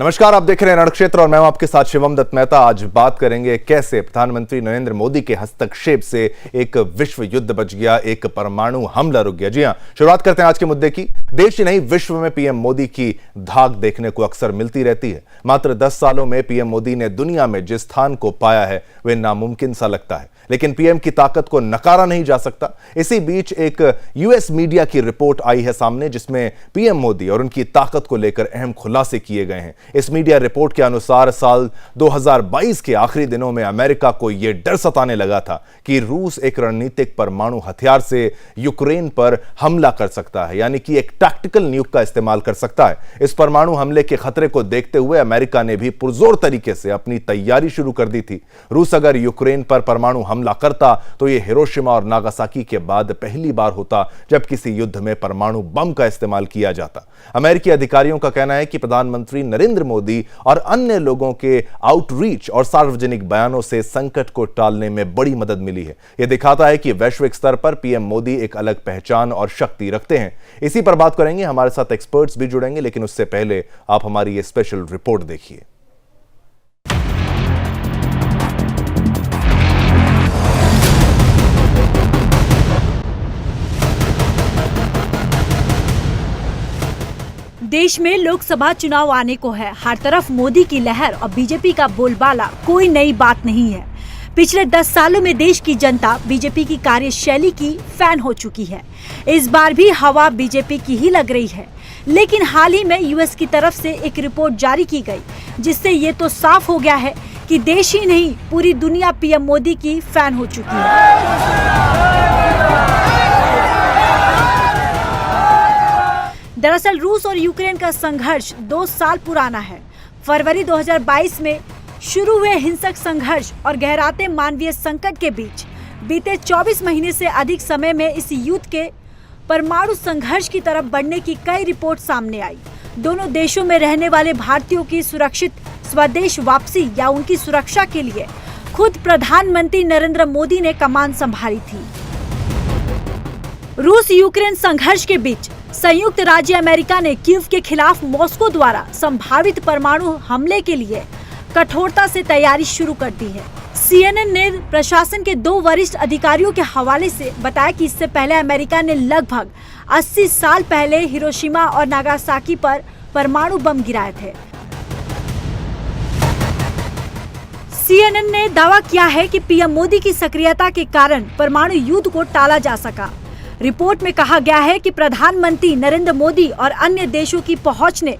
नमस्कार, आप देख रहे हैं रणक्षेत्र और मैं हूं आपके साथ शिवम दत्त मेहता। आज बात करेंगे कैसे प्रधानमंत्री नरेंद्र मोदी के हस्तक्षेप से एक विश्व युद्ध बच गया, एक परमाणु हमला रुक गया। जी हां, शुरुआत करते हैं आज के मुद्दे की। देश ही नहीं, विश्व में पीएम मोदी की धाक देखने को अक्सर मिलती रहती है। मात्र 10 सालों में पीएम मोदी ने दुनिया में जिस स्थान को पाया है वह नामुमकिन सा लगता है, लेकिन पीएम की ताकत को नकारा नहीं जा सकता। इसी बीच एक यूएस मीडिया की रिपोर्ट आई है सामने, जिसमें पीएम मोदी और उनकी ताकत को लेकर अहम खुलासे किए गए हैं। इस मीडिया रिपोर्ट के अनुसार साल 2022 के आखिरी दिनों में अमेरिका को यह डर सताने लगा था कि रूस एक रणनीतिक परमाणु हथियार से यूक्रेन पर हमला कर सकता है, यानी कि एक टैक्टिकल न्यूक का इस्तेमाल कर सकता है। इस परमाणु हमले के खतरे को देखते हुए अमेरिका ने भी पुरजोर तरीके से अपनी तैयारी शुरू कर दी थी। रूस अगर यूक्रेन पर परमाणु हमला करता तो यह हिरोशिमा और नागासाकी के बाद पहली बार होता जब किसी युद्ध में परमाणु बम का इस्तेमाल किया जाता। अमेरिकी अधिकारियों का कहना है कि प्रधानमंत्री नरेंद्र मोदी और अन्य लोगों के आउटरीच और सार्वजनिक बयानों से संकट को टालने में बड़ी मदद मिली है। यह दिखाता है कि वैश्विक स्तर पर पीएम मोदी एक अलग पहचान और शक्ति रखते हैं। इसी पर बात करेंगे, हमारे साथ एक्सपर्ट्स भी जुड़ेंगे, लेकिन उससे पहले आप हमारी ये स्पेशल रिपोर्ट देखिए। देश में लोकसभा चुनाव आने को है। हर तरफ मोदी की लहर और बीजेपी का बोलबाला कोई नई बात नहीं है। पिछले 10 सालों में देश की जनता बीजेपी की कार्यशैली की फैन हो चुकी है। इस बार भी हवा बीजेपी की ही लग रही है, लेकिन हाल ही में यूएस की तरफ से एक रिपोर्ट जारी की गई, जिससे ये तो साफ हो गया है कि देश ही नहीं पूरी दुनिया पीएम मोदी की फैन हो चुकी है। दरअसल रूस और यूक्रेन का संघर्ष 2 साल पुराना है। फरवरी 2022 में शुरू हुए हिंसक संघर्ष और गहराते मानवीय संकट के बीच बीते 24 महीने से अधिक समय में इस युद्ध के परमाणु संघर्ष की तरफ बढ़ने की कई रिपोर्ट सामने आई। दोनों देशों में रहने वाले भारतीयों की सुरक्षित स्वदेश वापसी या उनकी सुरक्षा के लिए खुद प्रधानमंत्री नरेंद्र मोदी ने कमान संभाली थी। रूस यूक्रेन संघर्ष के बीच संयुक्त राज्य अमेरिका ने कीव के खिलाफ मॉस्को द्वारा संभावित परमाणु हमले के लिए कठोरता से तैयारी शुरू कर दी है। CNN ने प्रशासन के 2 वरिष्ठ अधिकारियों के हवाले से बताया कि इससे पहले अमेरिका ने लगभग 80 साल पहले हिरोशिमा और नागासाकी पर परमाणु बम गिराए थे। CNN ने दावा किया है कि पीएम मोदी की सक्रियता के कारण परमाणु युद्ध को टाला जा सका। रिपोर्ट में कहा गया है कि प्रधानमंत्री नरेंद्र मोदी और अन्य देशों की पहुंच ने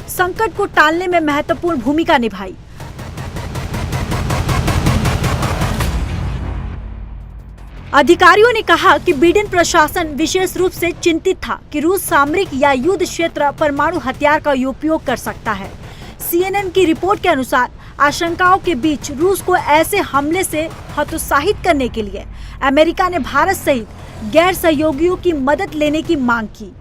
संकट को टालने में महत्वपूर्ण भूमिका निभाई। अधिकारियों ने कहा कि बिडेन प्रशासन विशेष रूप से चिंतित था कि रूस सामरिक या युद्ध क्षेत्र परमाणु हथियार का उपयोग कर सकता है। CNN की रिपोर्ट के अनुसार आशंकाओं के बीच रूस को ऐसे हमले से हतोत्साहित करने के लिए अमेरिका ने भारत सहित गैर सहयोगियों की मदद लेने की मांग की।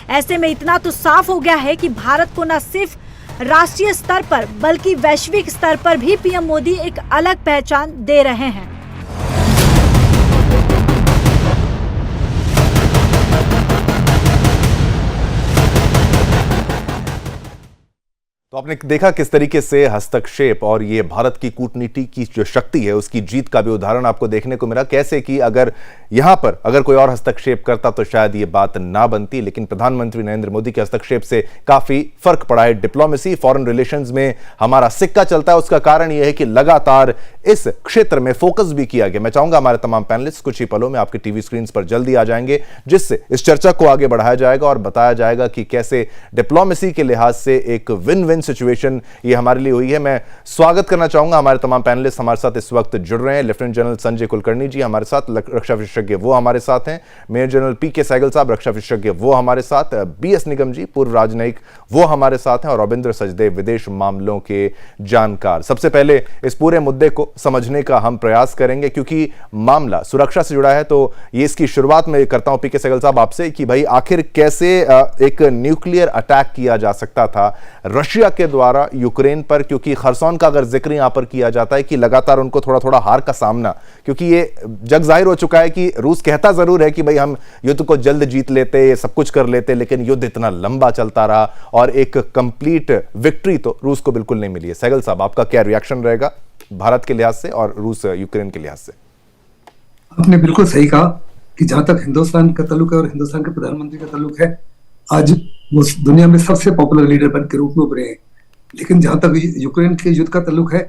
ऐसे में इतना तो साफ हो गया है कि भारत को न सिर्फ राष्ट्रीय स्तर पर बल्कि वैश्विक स्तर पर भी पीएम मोदी एक अलग पहचान दे रहे हैं। तो आपने देखा किस तरीके से हस्तक्षेप और ये भारत की कूटनीति की जो शक्ति है उसकी जीत का भी उदाहरण आपको देखने को मिला। कैसे कि अगर यहां पर कोई और हस्तक्षेप करता तो शायद ये बात ना बनती, लेकिन प्रधानमंत्री नरेंद्र मोदी के हस्तक्षेप से काफी फर्क पड़ा है। डिप्लोमेसी, फॉरेन रिलेशंस में हमारा सिक्का चलता है। उसका कारण यह है कि लगातार इस क्षेत्र में फोकस भी किया गया। मैं चाहूंगा हमारे तमाम पैनलिस्ट कुछ ही पलों में आपके टीवी स्क्रीन पर जल्दी आ जाएंगे, जिससे इस चर्चा को आगे बढ़ाया जाएगा और बताया जाएगा कि कैसे डिप्लोमेसी के लिहाज से एक विन विन सिचुएशन ये हमारे लिए हुई है। मैं स्वागत करना चाहूंगा हमारे तमाम पैनलिस्ट हमारे साथ इस वक्त जुड़ रहे हैं। लेफ्टिनेंट जनरल संजय कुलकर्णी जी हमारे साथ, रक्षा विशेषज्ञ वो हमारे साथ हैं। मेजर जनरल पीके सहगल साहब, रक्षा विशेषज्ञ वो हमारे साथ। बीएस निगम जी, पूर्व राजनयिक, वो हमारे साथ हैं। और रविंद्र सचदेव, विदेश मामलों के जानकार। सबसे पहले इस पूरे मुद्दे को समझने का हम प्रयास करेंगे, क्योंकि मामला सुरक्षा से जुड़ा है। तो ये इसकी शुरुआत में करता हूं पीके सहगल साहब आपसे कि भाई आखिर कैसे एक न्यूक्लियर अटैक किया जा सकता था रशिया के द्वारा यूक्रेन पर, क्योंकि खरसोन का अगर जिक्र यहां पर किया जाता है कि लगातार उनको थोड़ा थोड़ा हार का सामना, क्योंकि ये जग जाहिर हो चुका है कि रूस कहता जरूर है कि भाई हम युद्ध को जल्द जीत लेते, ये सब कुछ कर लेते, लेकिन युद्ध इतना लंबा चलता रहा और एक कंप्लीट विक्ट्री तो रूस को बिल्कुल नहीं मिली है। सहगल साहब, आपका क्या रिएक्शन रहेगा भारत के लिहाज से और रूस यूक्रेन के लिहाज से? आपने बिल्कुल सही कहा कि जहां तक हिंदुस्तान का ताल्लुक है और हिंदुस्तान के प्रधानमंत्री का ताल्लुक है, आज वो दुनिया में सबसे पॉपुलर लीडर बन के रूप में उभरे हैं। लेकिन जहां तक यूक्रेन के युद्ध का ताल्लुक है,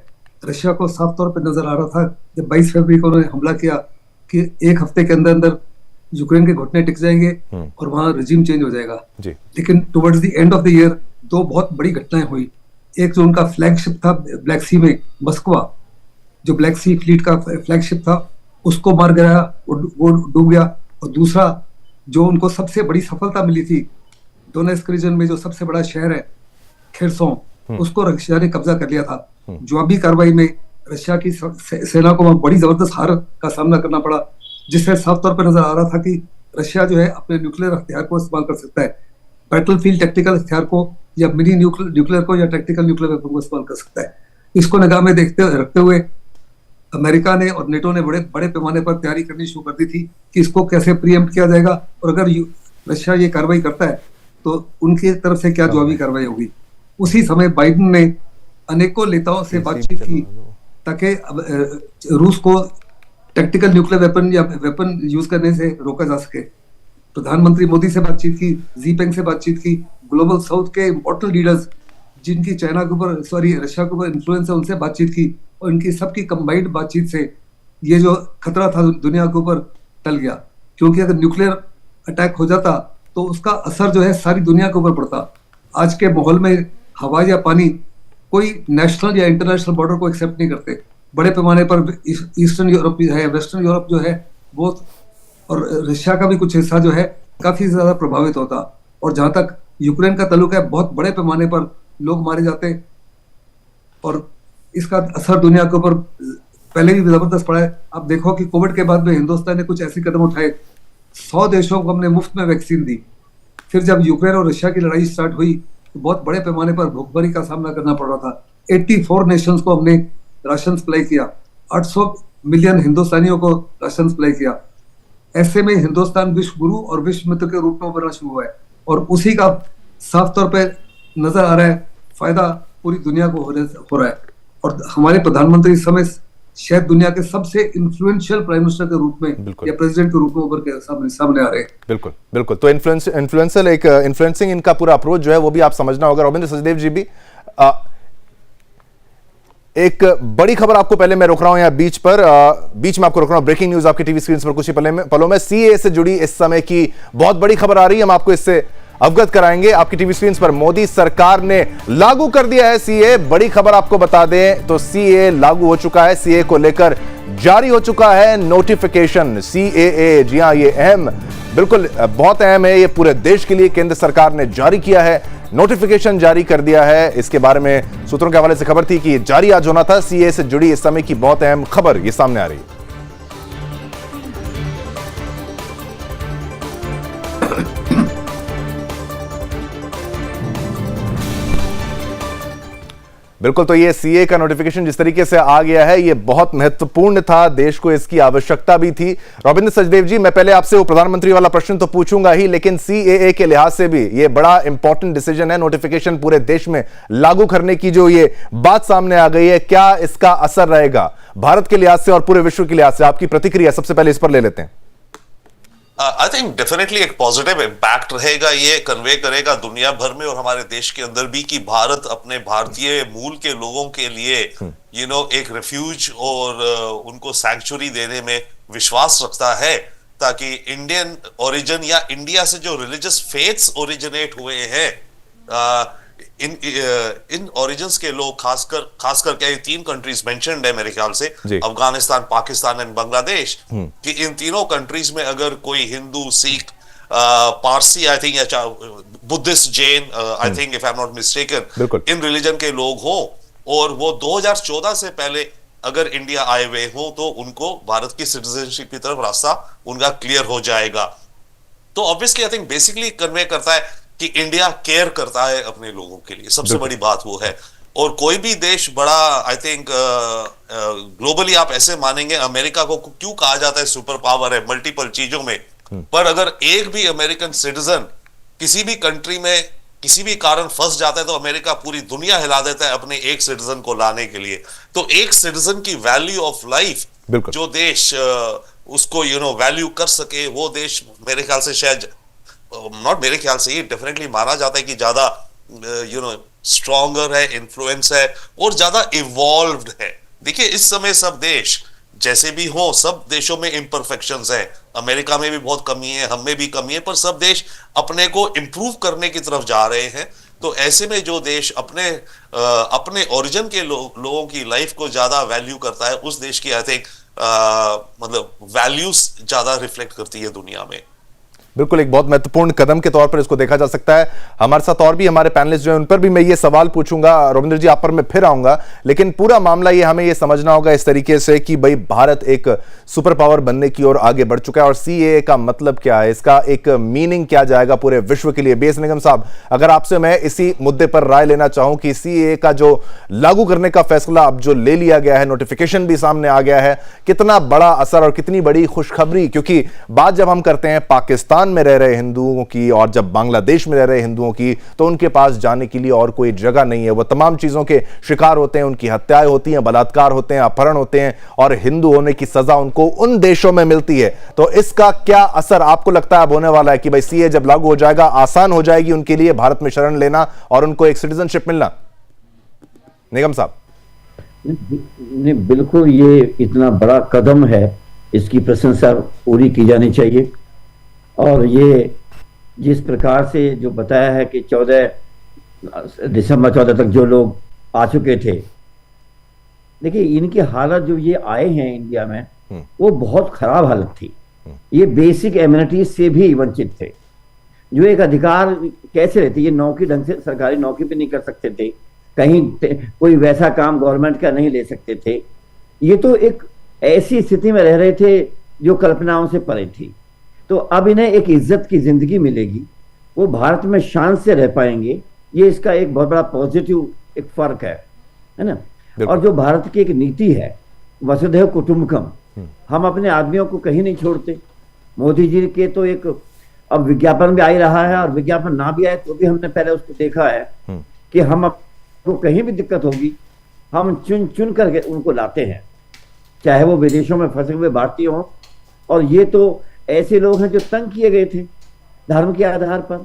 रशिया को साफ तौर पर नजर आ रहा था जब 22 फरवरी को उन्होंने हमला किया कि एक हफ्ते के अंदर अंदर यूक्रेन के घुटने टिक जाएंगे और वहां रजीम चेंज हो जाएगा जी। लेकिन towards the end of the year दो बहुत बड़ी घटनाएं हुई। एक जो उनका फ्लैगशिप था ब्लैक सी में, मस्कवा, जो ब्लैक सी फ्लीट का फ्लैगशिप था, उसको मार गिराया, वो डूब गया। और दूसरा जो उनको सबसे बड़ी सफलता मिली थी, डोनेस्क रीजन में जो सबसे बड़ा शहर है खेरसों, उसको रशिया ने कब्जा कर लिया था। जवाबी कार्रवाई में रशिया की सेना को वहां बड़ी जबरदस्त हार का सामना करना पड़ा, जिससे साफ तौर पर नजर आ रहा था कि रशिया जो है अपने न्यूक्लियर हथियार को इस्तेमाल कर सकता है, बैटलफील्ड टैक्टिकल हथियार को या मिनी न्यूक्लियर को या टैक्टिकल न्यूक्लियर वेपन को इस्तेमाल कर सकता है। इसको निगाह में रखते हुए अमेरिका ने और नेटो ने बड़े पैमाने पर तैयारी करनी शुरू कर दी थी कि इसको कैसे प्रीएम्प्ट किया जाएगा और अगर रशिया ये कार्रवाई करता है तो उनकी तरफ से क्या जवाबी कार्रवाई होगी। उसी समय बाइडेन ने अनेकों नेताओं से बातचीत की ताकि रूस को टैक्टिकल न्यूक्लियर वेपन या वेपन यूज करने से रोका जा सके। प्रधानमंत्री मोदी से बातचीत की, जीपेंग से बातचीत की, ग्लोबल साउथ के इंपॉर्टेंट लीडर्स जिनकी रशिया के ऊपर इन्फ्लुएंस है, उनसे बातचीत की और इनकी सबकी कंबाइंड बातचीत से ये जो खतरा था दुनिया के ऊपर टल गया। क्योंकि अगर न्यूक्लियर अटैक हो जाता तो उसका असर जो है सारी दुनिया के ऊपर पड़ता। आज के माहौल में हवा या पानी कोई नेशनल या इंटरनेशनल बॉर्डर को एक्सेप्ट नहीं करते। बड़े पैमाने पर ईस्टर्न यूरोप है, वेस्टर्न यूरोप जो है वो, और रशिया का भी कुछ हिस्सा जो है काफी ज्यादा प्रभावित होता। और जहां तक यूक्रेन का ताल्लुक है, बहुत बड़े पैमाने पर लोग मारे जाते और इसका असर दुनिया के ऊपर पहले भी जबरदस्त पड़ा है। आप देखो कि कोविड के बाद में हिंदुस्तान ने कुछ ऐसे कदम उठाए, 100 देशों को हमने मुफ्त में वैक्सीन दी। फिर जब यूक्रेन और रशिया की लड़ाई स्टार्ट हुई तो बहुत बड़े पैमाने पर भूखमरी का सामना करना पड़ रहा था। 84 नेशंस को हमने राशन सप्लाई किया, 800 मिलियन हिंदुस्तानियों को राशन सप्लाई किया। ऐसे में हिंदुस्तान विश्व गुरु और विश्व मित्र के रूप में उभरना शुरू हुआ है और उसी का साफ तौर पर नजर आ रहा है फायदा पूरी दुनिया को हो रहा है। और हमारे प्रधानमंत्री इस समय शायद दुनिया के सबसे इन्फ्लुएंशियल प्राइम मिनिस्टर के रूप में या प्रेसिडेंट के रूप में उभर के सामने आ रहे हैं। बिल्कुल बिल्कुल। तो इन्फ्लुएंसिंग इनका पूरा अप्रोच जो है वो भी आप समझना होगा। रविंद्र सचदेव जी भी एक बड़ी खबर आपको पहले मैं रोक रहा हूं यहाँ बीच में आपको रोक रहा हूं। ब्रेकिंग न्यूज आपकी टीवी स्क्रीन पर कुछ ही पलों में सीएए से जुड़ी इस समय की बहुत बड़ी खबर आ रही है, हम आपको इससे अवगत कराएंगे। आपकी टीवी स्क्रीन पर मोदी सरकार ने लागू कर दिया है सीए। बड़ी खबर आपको बता दें तो सीए लागू हो चुका है, सीए को लेकर जारी हो चुका है नोटिफिकेशन सीएए। जी हां, ये अहम, बिल्कुल बहुत अहम है, ये पूरे देश के लिए केंद्र सरकार ने जारी किया है, नोटिफिकेशन जारी कर दिया है। इसके बारे में सूत्रों के हवाले से खबर थी कि जारी आज होना था। सीए से जुड़ी इस समय की बहुत अहम खबर ये सामने आ रही है। बिल्कुल, तो ये सीए का नोटिफिकेशन जिस तरीके से आ गया है ये बहुत महत्वपूर्ण था, देश को इसकी आवश्यकता भी थी। रविंद्र सचदेव जी, मैं पहले आपसे वो प्रधानमंत्री वाला प्रश्न तो पूछूंगा ही, लेकिन सीएए के लिहाज से भी ये बड़ा इंपॉर्टेंट डिसीजन है, नोटिफिकेशन पूरे देश में लागू करने की जो ये बात सामने आ गई है, क्या इसका असर रहेगा भारत के लिहाज से और पूरे विश्व के लिहाज से? आपकी प्रतिक्रिया सबसे पहले इस पर ले लेते हैं। आई थिंक डेफिनेटली एक पॉजिटिव इम्पैक्ट रहेगा, ये कन्वे करेगा दुनिया भर में और हमारे देश के अंदर भी कि भारत अपने भारतीय मूल के लोगों के लिए एक रिफ्यूज और उनको सैंक्चुरी देने में विश्वास रखता है, ताकि इंडियन ओरिजिन या इंडिया से जो रिलीजियस फेथ्स ओरिजिनेट हुए हैं इन ओरिजिन्स के लोग, खासकर क्या ये 3 कंट्रीज मेंशन्ड है मेरे ख्याल से, अफगानिस्तान, पाकिस्तान एंड बांग्लादेश, कि इन तीनों कंट्रीज में अगर कोई हिंदू, सिख, पारसी, आई थिंक, या Buddhist, Jain, I think if I am not mistaken, in religion के लोग हो और वो 2014 से पहले अगर इंडिया आए हुए हो तो उनको भारत की सिटीजनशिप की तरफ रास्ता उनका क्लियर हो जाएगा। तो obviously I think basically convey करता है कि इंडिया केयर करता है अपने लोगों के लिए, सबसे बड़ी बात वो है। और कोई भी देश बड़ा, आई थिंक ग्लोबली आप ऐसे मानेंगे, अमेरिका को क्यों कहा जाता है सुपर पावर है मल्टीपल चीजों में, पर अगर एक भी अमेरिकन सिटीजन किसी भी कंट्री में किसी भी कारण फंस जाता है तो अमेरिका पूरी दुनिया हिला देता है अपने एक सिटीजन को लाने के लिए। तो एक सिटीजन की वैल्यू ऑफ लाइफ, जो देश उसको वैल्यू कर सके, वो देश मेरे ख्याल से शायद, नॉट मेरे ख्याल से, ये डेफिनेटली माना जाता है कि ज्यादा स्ट्रॉन्गर है, इन्फ्लुएंस है और ज्यादा इवॉल्व्ड है। देखिए इस समय सब देश जैसे भी हो, सब देशों में इम्परफेक्शंस हैं, अमेरिका में भी बहुत कमी है, हम में भी कमी है, पर सब देश अपने को इम्प्रूव करने की तरफ जा रहे हैं। तो ऐसे में जो देश अपने ओरिजिन के लोगों की लाइफ को ज्यादा वैल्यू करता है, उस देश की आई थिंक मतलब वैल्यूज ज्यादा रिफ्लेक्ट करती है दुनिया में। बिल्कुल, एक बहुत महत्वपूर्ण कदम के तौर पर इसको देखा जा सकता है। हमारे साथ और भी हमारे पैनलिस्ट जो हैं, उन पर भी मैं ये सवाल पूछूंगा। रविंद्र जी, आप पर मैं फिर आऊंगा, लेकिन पूरा मामला ये हमें ये समझना होगा इस तरीके से कि भाई भारत एक सुपर पावर बनने की ओर आगे बढ़ चुका है, और सीएए का मतलब क्या है, इसका एक मीनिंग क्या जाएगा पूरे विश्व के लिए। बेस निगम साहब, अगर आपसे मैं इसी मुद्दे पर राय लेना चाहूं कि सीएए का जो लागू करने का फैसला अब जो ले लिया गया है, नोटिफिकेशन भी सामने आ गया है, कितना बड़ा असर और कितनी बड़ी खुशखबरी, क्योंकि बात जब हम करते हैं पाकिस्तान में रह रहे हिंदुओं की और जब बांग्लादेश में रह रहे हिंदुओं की, तो उनके पास जाने के लिए और कोई जगह नहीं है। वो तमाम चीजों के शिकार होते हैं, उनकी हत्याएं होती हैं, बलात्कार होते हैं, अपहरण होते हैं, और हिंदू होने की सजा उनको उन देशों में मिलती है। तो इसका क्या असर आपको लगता है अब होने वाला है कि भाई सीए जब लागू हो जाएगा, आसान हो जाएगी उनके लिए भारत में शरण लेना और उनको एक सिटीजनशिप मिलना? निगम साहब। नहीं, बिल्कुल ये इतना बड़ा कदम है, इसकी प्रशंसा पूरी की जानी चाहिए। और ये जिस प्रकार से जो बताया है कि 14 दिसंबर तक जो लोग आ चुके थे, देखिए इनकी हालत जो ये आए हैं इंडिया में, वो बहुत खराब हालत थी। ये बेसिक एमिनिटीज से भी वंचित थे, जो एक अधिकार कैसे रहते, ये नौकरी ढंग से सरकारी नौकरी भी नहीं कर सकते थे, कहीं कोई वैसा काम गवर्नमेंट का नहीं ले सकते थे। ये तो एक ऐसी स्थिति में रह रहे थे जो कल्पनाओं से परे थी। तो अब इन्हें एक इज्जत की जिंदगी मिलेगी, वो भारत में शान से रह पाएंगे, ये इसका एक बहुत बड़ा पॉजिटिव एक फर्क है ना। और जो भारत की एक नीति है वसुधैव कुटुंबकम, हम अपने आदमियों को कहीं नहीं छोड़ते। मोदी जी के तो एक अब विज्ञापन भी आ ही रहा है, और विज्ञापन ना भी आए तो भी हमने पहले उसको देखा है कि हम आपको कहीं भी दिक्कत होगी, हम चुन चुन करके उनको लाते हैं, चाहे वो विदेशों में फंसे हुए भारतीय हों। और ये तो ऐसे लोग हैं जो तंग किए गए थे धर्म के आधार पर,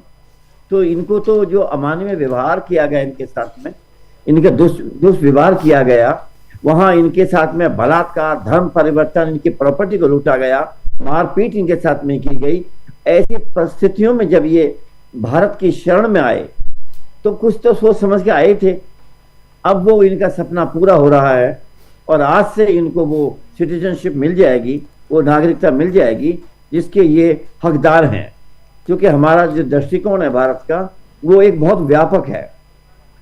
तो इनको तो जो अमानवीय व्यवहार किया गया इनके साथ में, इनका दुष्व्यवहार किया गया, वहां इनके साथ में बलात्कार, धर्म परिवर्तन, इनकी प्रॉपर्टी को लूटा गया, मारपीट इनके साथ में की गई। ऐसी परिस्थितियों में जब ये भारत की शरण में आए तो कुछ तो सोच समझ के आए थे। अब वो इनका सपना पूरा हो रहा है, और आज से इनको वो सिटीजनशिप मिल जाएगी, वो नागरिकता मिल जाएगी जिसके ये हकदार हैं। क्योंकि हमारा जो दृष्टिकोण है भारत का, वो एक बहुत व्यापक है।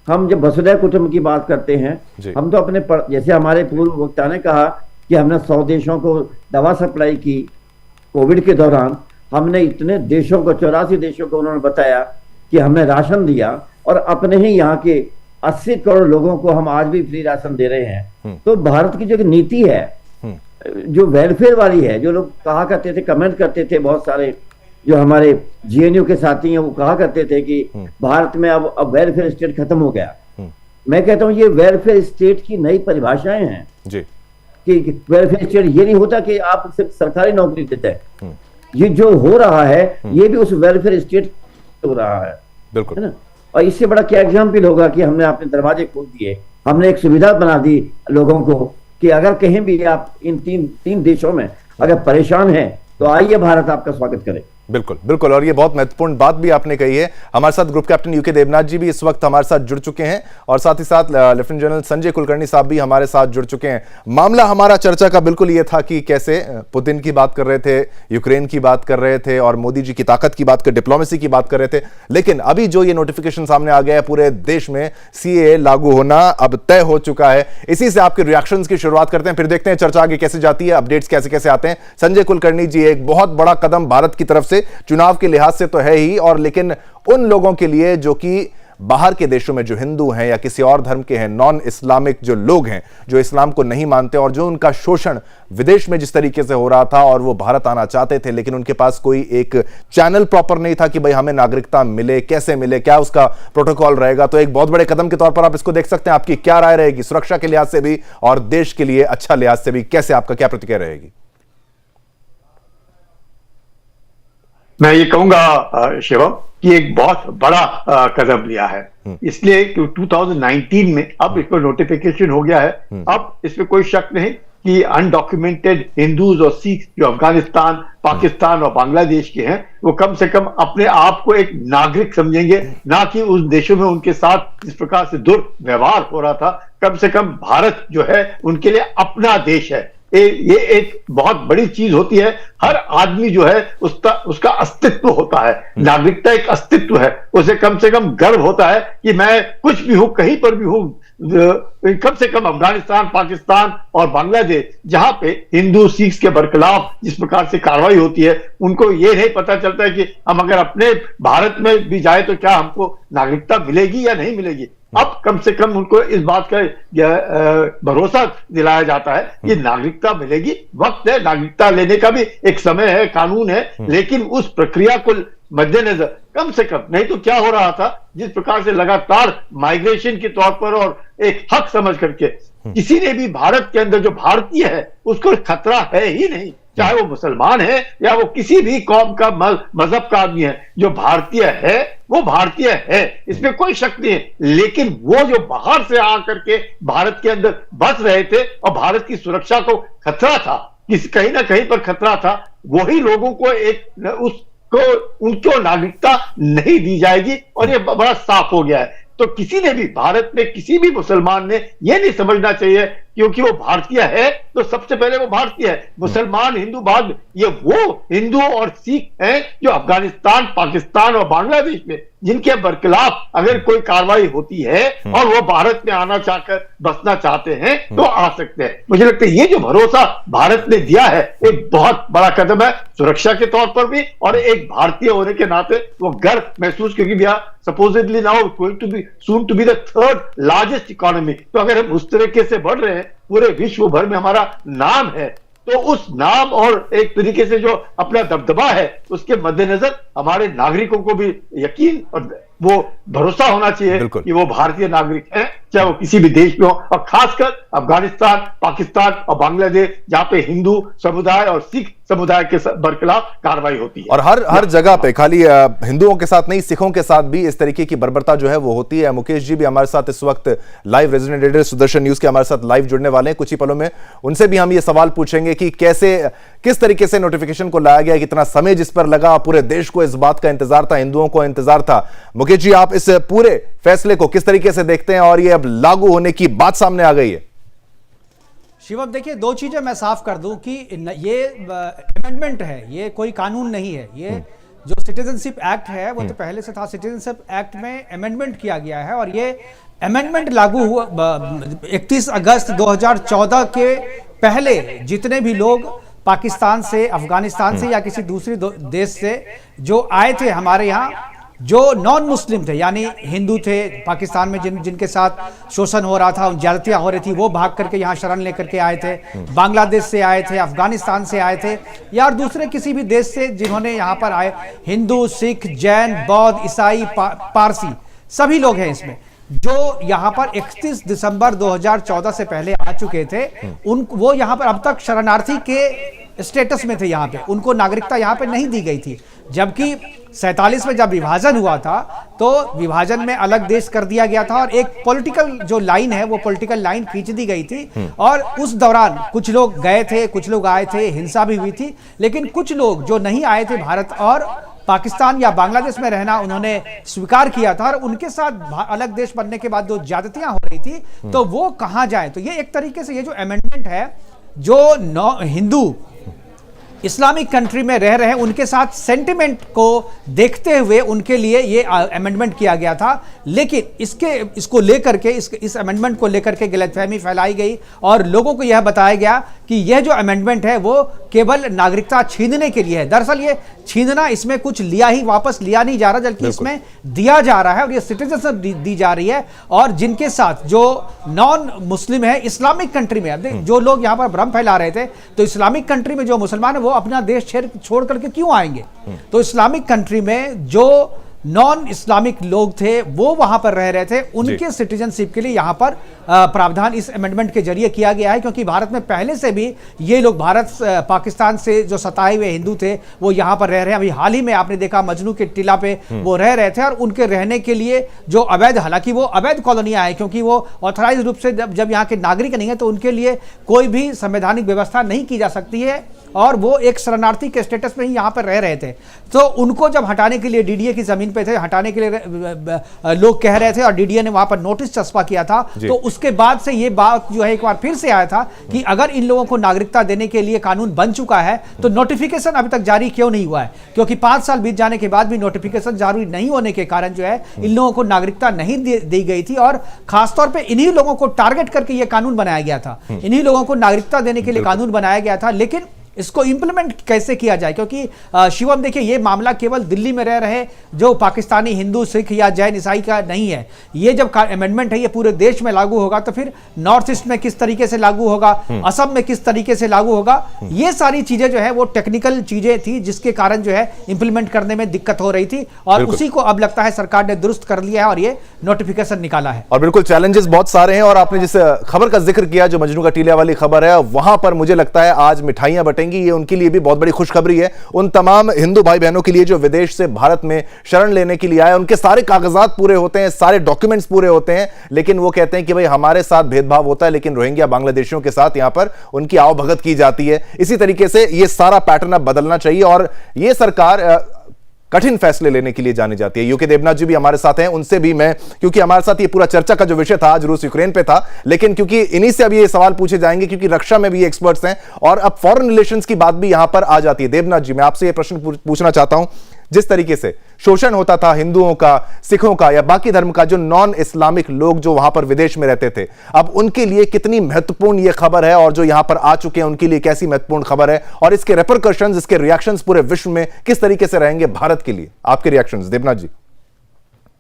हम जब वसुधैव कुटुंब की बात करते हैं, हम तो अपने जैसे हमारे पूर्व वक्ता ने कहा कि हमने 100 देशों को दवा सप्लाई की कोविड के दौरान, हमने इतने देशों को 84 देशों को उन्होंने बताया कि हमने राशन दिया, और अपने ही यहाँ के 80 करोड़ लोगों को हम आज भी फ्री राशन दे रहे हैं। तो भारत की जो नीति है जो वेलफेयर वाली है, जो लोग कहा करते थे, कमेंट करते थे, बहुत सारे जो हमारे जेएनयू के साथी हैं वो कहा करते थे कि भारत में अब वेलफेयर स्टेट खत्म हो गया। मैं कहता हूँ ये वेलफेयर स्टेट की नई परिभाषाएं हैं जी, कि वेलफेयर स्टेट ये नहीं होता कि आप सिर्फ सरकारी नौकरी देते हैं। ये जो हो रहा है ये भी उस वेलफेयर स्टेट हो रहा है, बिल्कुल, है ना। और इससे बड़ा क्या एग्जाम्पल होगा कि हमने अपने दरवाजे खोल दिए, हमने एक सुविधा बना दी लोगों को कि अगर कहीं भी आप इन तीन देशों में अगर परेशान हैं तो आइए, भारत आपका स्वागत करे। बिल्कुल बिल्कुल, और ये बहुत महत्वपूर्ण बात भी आपने कही है। हमारे साथ ग्रुप कैप्टन यूके देवनाथ जी भी इस वक्त हमारे साथ जुड़ चुके हैं, और साथ ही साथ लेफ्टिनेंट जनरल संजय कुलकर्णी साहब भी हमारे साथ जुड़ चुके हैं। मामला हमारा चर्चा का बिल्कुल ये था कि कैसे पुतिन की बात कर रहे थे, यूक्रेन की बात कर रहे थे, और मोदी जी की ताकत की बात कर, डिप्लोमेसी की बात कर रहे थे। लेकिन अभी जो ये नोटिफिकेशन सामने आ गया है, पूरे देश में सीएए लागू होना अब तय हो चुका है। इसी से आपके रिएक्शंस की शुरुआत करते हैं, फिर देखते हैं चर्चा आगे कैसे जाती है, अपडेट्स कैसे कैसे आते हैं। संजय कुलकर्णी जी, एक बहुत बड़ा कदम भारत की तरफ से से, चुनाव के लिहाज से तो है ही, और लेकिन उन लोगों के लिए जो कि बाहर के देशों में जो हिंदू हैं या किसी और धर्म के हैं, नॉन इस्लामिक जो लोग हैं, जो इस्लाम को नहीं मानते और जो उनका शोषण विदेश में जिस तरीके से हो रहा था और वो भारत आना चाहते थे, लेकिन उनके पास कोई एक चैनल प्रॉपर नहीं था कि भाई हमें नागरिकता मिले, कैसे मिले, क्या उसका प्रोटोकॉल रहेगा। तो एक बहुत बड़े कदम के तौर पर आप इसको देख सकते हैं। आपकी क्या राय रहेगी सुरक्षा के लिहाज से भी और देश के लिए अच्छा लिहाज से भी, कैसे आपका क्या प्रतिक्रिया रहेगी? मैं ये कहूंगा शिवम कि एक बहुत बड़ा कदम लिया है, इसलिए कि 2019 में अब इस पर नोटिफिकेशन हो गया है। अब इसमें कोई शक नहीं कि अनडॉक्यूमेंटेड हिंदूज और सिख जो अफगानिस्तान, पाकिस्तान और बांग्लादेश के हैं, वो कम से कम अपने आप को एक नागरिक समझेंगे, ना कि उस देशों में उनके साथ जिस प्रकार से दुर्व्यवहार हो रहा था। कम से कम भारत जो है उनके लिए अपना देश है। ये एक बहुत बड़ी चीज होती है। हर आदमी जो है उसका अस्तित्व होता है, नागरिकता एक अस्तित्व है। उसे कम से कम गर्व होता है कि मैं कुछ भी हूं, कहीं पर भी हूं। कम से कम अफगानिस्तान, पाकिस्तान और बांग्लादेश, जहां पे हिंदू सिख के बरखिलाफ जिस प्रकार से कार्रवाई होती है, उनको ये नहीं पता चलता है कि हम अगर अपने भारत में भी जाए तो क्या हमको नागरिकता मिलेगी या नहीं मिलेगी। अब कम से कम उनको इस बात का भरोसा दिलाया जाता है कि नागरिकता मिलेगी। वक्त है, नागरिकता लेने का भी एक समय है, कानून है, लेकिन उस प्रक्रिया को मद्देनजर कम से कम, नहीं तो क्या हो रहा था, जिस प्रकार से लगातार माइग्रेशन के तौर पर और एक हक समझ करके किसी ने भी भारत के अंदर जो भारतीय है उसको खतरा है ही नहीं, चाहे वो मुसलमान है या वो किसी भी कौम का मजहब का आदमी है। जो भारतीय है वो भारतीय है, इसमें कोई शक नहीं है। लेकिन वो जो बाहर से आकर के भारत के अंदर बस रहे थे और भारत की सुरक्षा को खतरा था, कहीं ना कहीं पर खतरा था, वही लोगों को उनको नागरिकता नहीं दी जाएगी। और ये बड़ा साफ हो गया है। तो किसी ने भी भारत में किसी भी मुसलमान ने यह नहीं समझना चाहिए क्योंकि वो भारतीय है तो सबसे पहले वो भारतीय है, मुसलमान हिंदू बाद। ये वो हिंदू और सिख हैं जो अफगानिस्तान, पाकिस्तान और बांग्लादेश में जिनके बरखिलाफ अगर कोई कार्रवाई होती है और वो भारत में आना चाहकर बसना चाहते हैं तो आ सकते हैं। मुझे लगता है ये जो भरोसा भारत ने दिया है एक बहुत बड़ा कदम है, सुरक्षा के तौर पर भी और एक भारतीय होने के नाते वो गर्व महसूस, क्योंकि we are supposedly now going to be soon to be the third largest economy. तो अगर हम उस तरीके से बढ़ रहे हैं, पूरे विश्व भर में हमारा नाम है, तो उस नाम और एक तरीके से जो अपना दबदबा है उसके मद्देनजर हमारे नागरिकों को भी यकीन और वो भरोसा होना चाहिए कि वो भारतीय नागरिक हैं, चाहे वो किसी भी देश में हो, और खासकर अफगानिस्तान, पाकिस्तान और बांग्लादेश जहां पे हिंदू समुदाय और सिख समुदाय के बरखिलाफ कार्रवाई होती है। और हर जगह पे खाली हिंदुओं के साथ नहीं, सिखों के साथ भी इस तरीके की बर्बरता जो है वो होती है। मुकेश जी भी हमारे साथ इस वक्त live, resident editor Sudarshan news के हमारे साथ लाइव जुड़ने वाले हैं कुछ ही पलों में। उनसे भी हम ये सवाल पूछेंगे कि किस तरीके से नोटिफिकेशन को लाया गया, कितना समय जिस पर लगा, पूरे देश को इस बात का इंतजार था, हिंदुओं को इंतजार था। मुकेश जी, आप इस पूरे फैसले को किस तरीके से देखते हैं और ये अब लागू होने की बात सामने आ गई है? शिवम, देखिए, दो चीजें मैं साफ कर दूं कि ये अमेंडमेंट है, ये कोई कानून नहीं है। ये जो सिटीजनशिप एक्ट है वो तो पहले से था। सिटीजनशिप एक्ट में अमेंडमेंट किया गया है और ये अमेंडमेंट लागू हुआ 31 अगस्त 2014 के पहले। जितने भी लोग पाकिस्तान से, अफगानिस्तान से या किसी दूसरे देश से जो आए थे हमारे यहाँ, जो नॉन मुस्लिम थे, यानी हिंदू थे, पाकिस्तान में जिनके साथ शोषण हो रहा था, ज्यादतियां हो रही थी, वो भाग करके यहाँ शरण लेकर के आए थे, बांग्लादेश से आए थे, अफगानिस्तान से आए थे या दूसरे किसी भी देश से जिन्होंने यहाँ पर आए, हिंदू, सिख, जैन, बौद्ध, ईसाई, पारसी, सभी लोग हैं इसमें, जो यहाँ पर 31 दिसंबर 2014 से पहले आ चुके थे। वो यहाँ पर अब तक शरणार्थी के स्टेटस में थे, यहाँ पे उनको नागरिकता यहाँ पे नहीं दी गई थी। जबकि 47 में जब विभाजन हुआ था तो विभाजन में अलग देश कर दिया गया था और एक पॉलिटिकल जो लाइन है वो पॉलिटिकल लाइन खींच दी गई थी। और उस दौरान कुछ लोग गए थे, कुछ लोग आए थे, हिंसा भी हुई थी, लेकिन कुछ लोग जो नहीं आए थे भारत और पाकिस्तान या बांग्लादेश में रहना उन्होंने स्वीकार किया था और उनके साथ अलग देश बनने के बाद जो ज्यादतियां हो रही थी तो वो कहां जाए। तो ये एक तरीके से ये जो अमेंडमेंट है, जो हिंदू इस्लामिक कंट्री में रह रहे हैं उनके साथ सेंटिमेंट को देखते हुए उनके लिए ये अमेंडमेंट किया गया था। लेकिन इसको लेकर के इस अमेंडमेंट को लेकर के गलतफहमी फैलाई गई और लोगों को यह बताया गया कि यह जो अमेंडमेंट है वो केवल नागरिकता छीनने के लिए है। दरअसल ये छीनना, इसमें कुछ वापस लिया नहीं जा रहा, बल्कि इसमें दिया जा रहा है और ये सिटीजनशिप दी जा रही है। और जिनके साथ जो नॉन मुस्लिम है इस्लामिक कंट्री में, जो लोग यहां पर भ्रम फैला रहे थे, तो इस्लामिक कंट्री में जो मुसलमान है वो अपना देश छोड़ करके क्यों आएंगे? तो इस्लामिक कंट्री में जो नॉन इस्लामिक लोग थे वो वहां पर रह रहे थे, उनके सिटीजनशिप के लिए यहां पर प्रावधान इस अमेंडमेंट के जरिए किया गया है। क्योंकि भारत में पहले से भी ये लोग पाकिस्तान से जो सताए हुए हिंदू थे वो यहां पर रह रहे हैं। अभी हाल ही में आपने देखा मजनू के टीला पे वो रह रहे थे और उनके रहने के लिए जो अवैध, हालांकि वो अवैध कॉलोनियां है क्योंकि वो ऑथराइज रूप से जब यहाँ के नागरिक नहीं है तो उनके लिए कोई भी संवैधानिक व्यवस्था नहीं की जा सकती है और वो एक शरणार्थी के स्टेटस में ही यहाँ पर रह रहे थे। तो उनको जब हटाने के लिए डीडीए की जमीन पे थे, हटाने के लिए लोग कह रहे थे और डीडीए ने वहां पर नोटिस चस्पा किया था। तो उसके बाद से ये बात जो है एक बार फिर से आया था कि अगर इन लोगों को नागरिकता देने के लिए कानून बन चुका है तो नोटिफिकेशन अभी तक जारी क्यों नहीं हुआ है? क्योंकि 5 साल बीत जाने के बाद भी नोटिफिकेशन जारी नहीं होने के कारण जो है इन लोगों को नागरिकता नहीं दी गई थी और खासतौर पर इन्हीं लोगों को टारगेट करके यह कानून बनाया गया था। इन्हीं लोगों को नागरिकता देने के लिए कानून बनाया गया था। लेकिन इसको इंप्लीमेंट कैसे किया जाए? क्योंकि शिवम देखिए, ये मामला केवल दिल्ली में रह रहे जो पाकिस्तानी हिंदू, सिख या जैन ईसाई का नहीं है। ये जब अमेंडमेंट है ये पूरे देश में लागू होगा तो फिर नॉर्थ ईस्ट में किस तरीके से लागू होगा, असम में किस तरीके से लागू होगा, ये सारी चीजें जो है वो टेक्निकल चीजें थी जिसके कारण जो है इंप्लीमेंट करने में दिक्कत हो रही थी और उसी को अब लगता है सरकार ने दुरुस्त कर लिया है और ये नोटिफिकेशन निकाला है। और बिल्कुल चैलेंजेस बहुत सारे हैं और आपने जिस खबर का जिक्र किया जो मजनू का टीला वाली खबर है, वहां पर मुझे लगता है आज मिठाइयां बटेंगी। ये उनके लिए भी बहुत बड़ी खुशखबरी है। उन तमाम हिंदू भाई बहनों के लिए जो विदेश से भारत में शरण लेने के लिए आए, उनके सारे कागजात पूरे होते हैं, सारे डॉक्यूमेंट्स पूरे होते हैं, लेकिन वो कहते हैं कि भाई हमारे साथ भेदभाव होता है, लेकिन रोहिंग्या बांग्लादेशियों के साथ यहां पर उनकी आवभगत की जाती है। इसी तरीके से ये सारा पैटर्न अब बदलना चाहिए और ये सरकार कठिन फैसले लेने के लिए जानी जाती है। यूके देवनाथ जी भी हमारे साथ हैं, उनसे भी मैं, क्योंकि हमारे साथ ये पूरा चर्चा का जो विषय था आज रूस यूक्रेन पे था, लेकिन क्योंकि इन्हीं से अभी ये सवाल पूछे जाएंगे क्योंकि रक्षा में भी एक्सपर्ट्स हैं और अब फॉरेन रिलेशंस की बात भी यहां पर आ जाती है। देवनाथ जी, मैं आपसे ये प्रश्न पूछना चाहता हूं, जिस तरीके से शोषण होता था हिंदुओं का, सिखों का या बाकी धर्म का, जो नॉन इस्लामिक लोग जो वहां पर विदेश में रहते थे, अब उनके लिए कितनी महत्वपूर्ण यह खबर है और जो यहां पर आ चुके हैं उनके लिए कैसी महत्वपूर्ण खबर है और इसके रेपरकशंस, इसके रिएक्शंस पूरे विश्व में किस तरीके से रहेंगे भारत के लिए? आपके रिएक्शंस देवनाथ जी।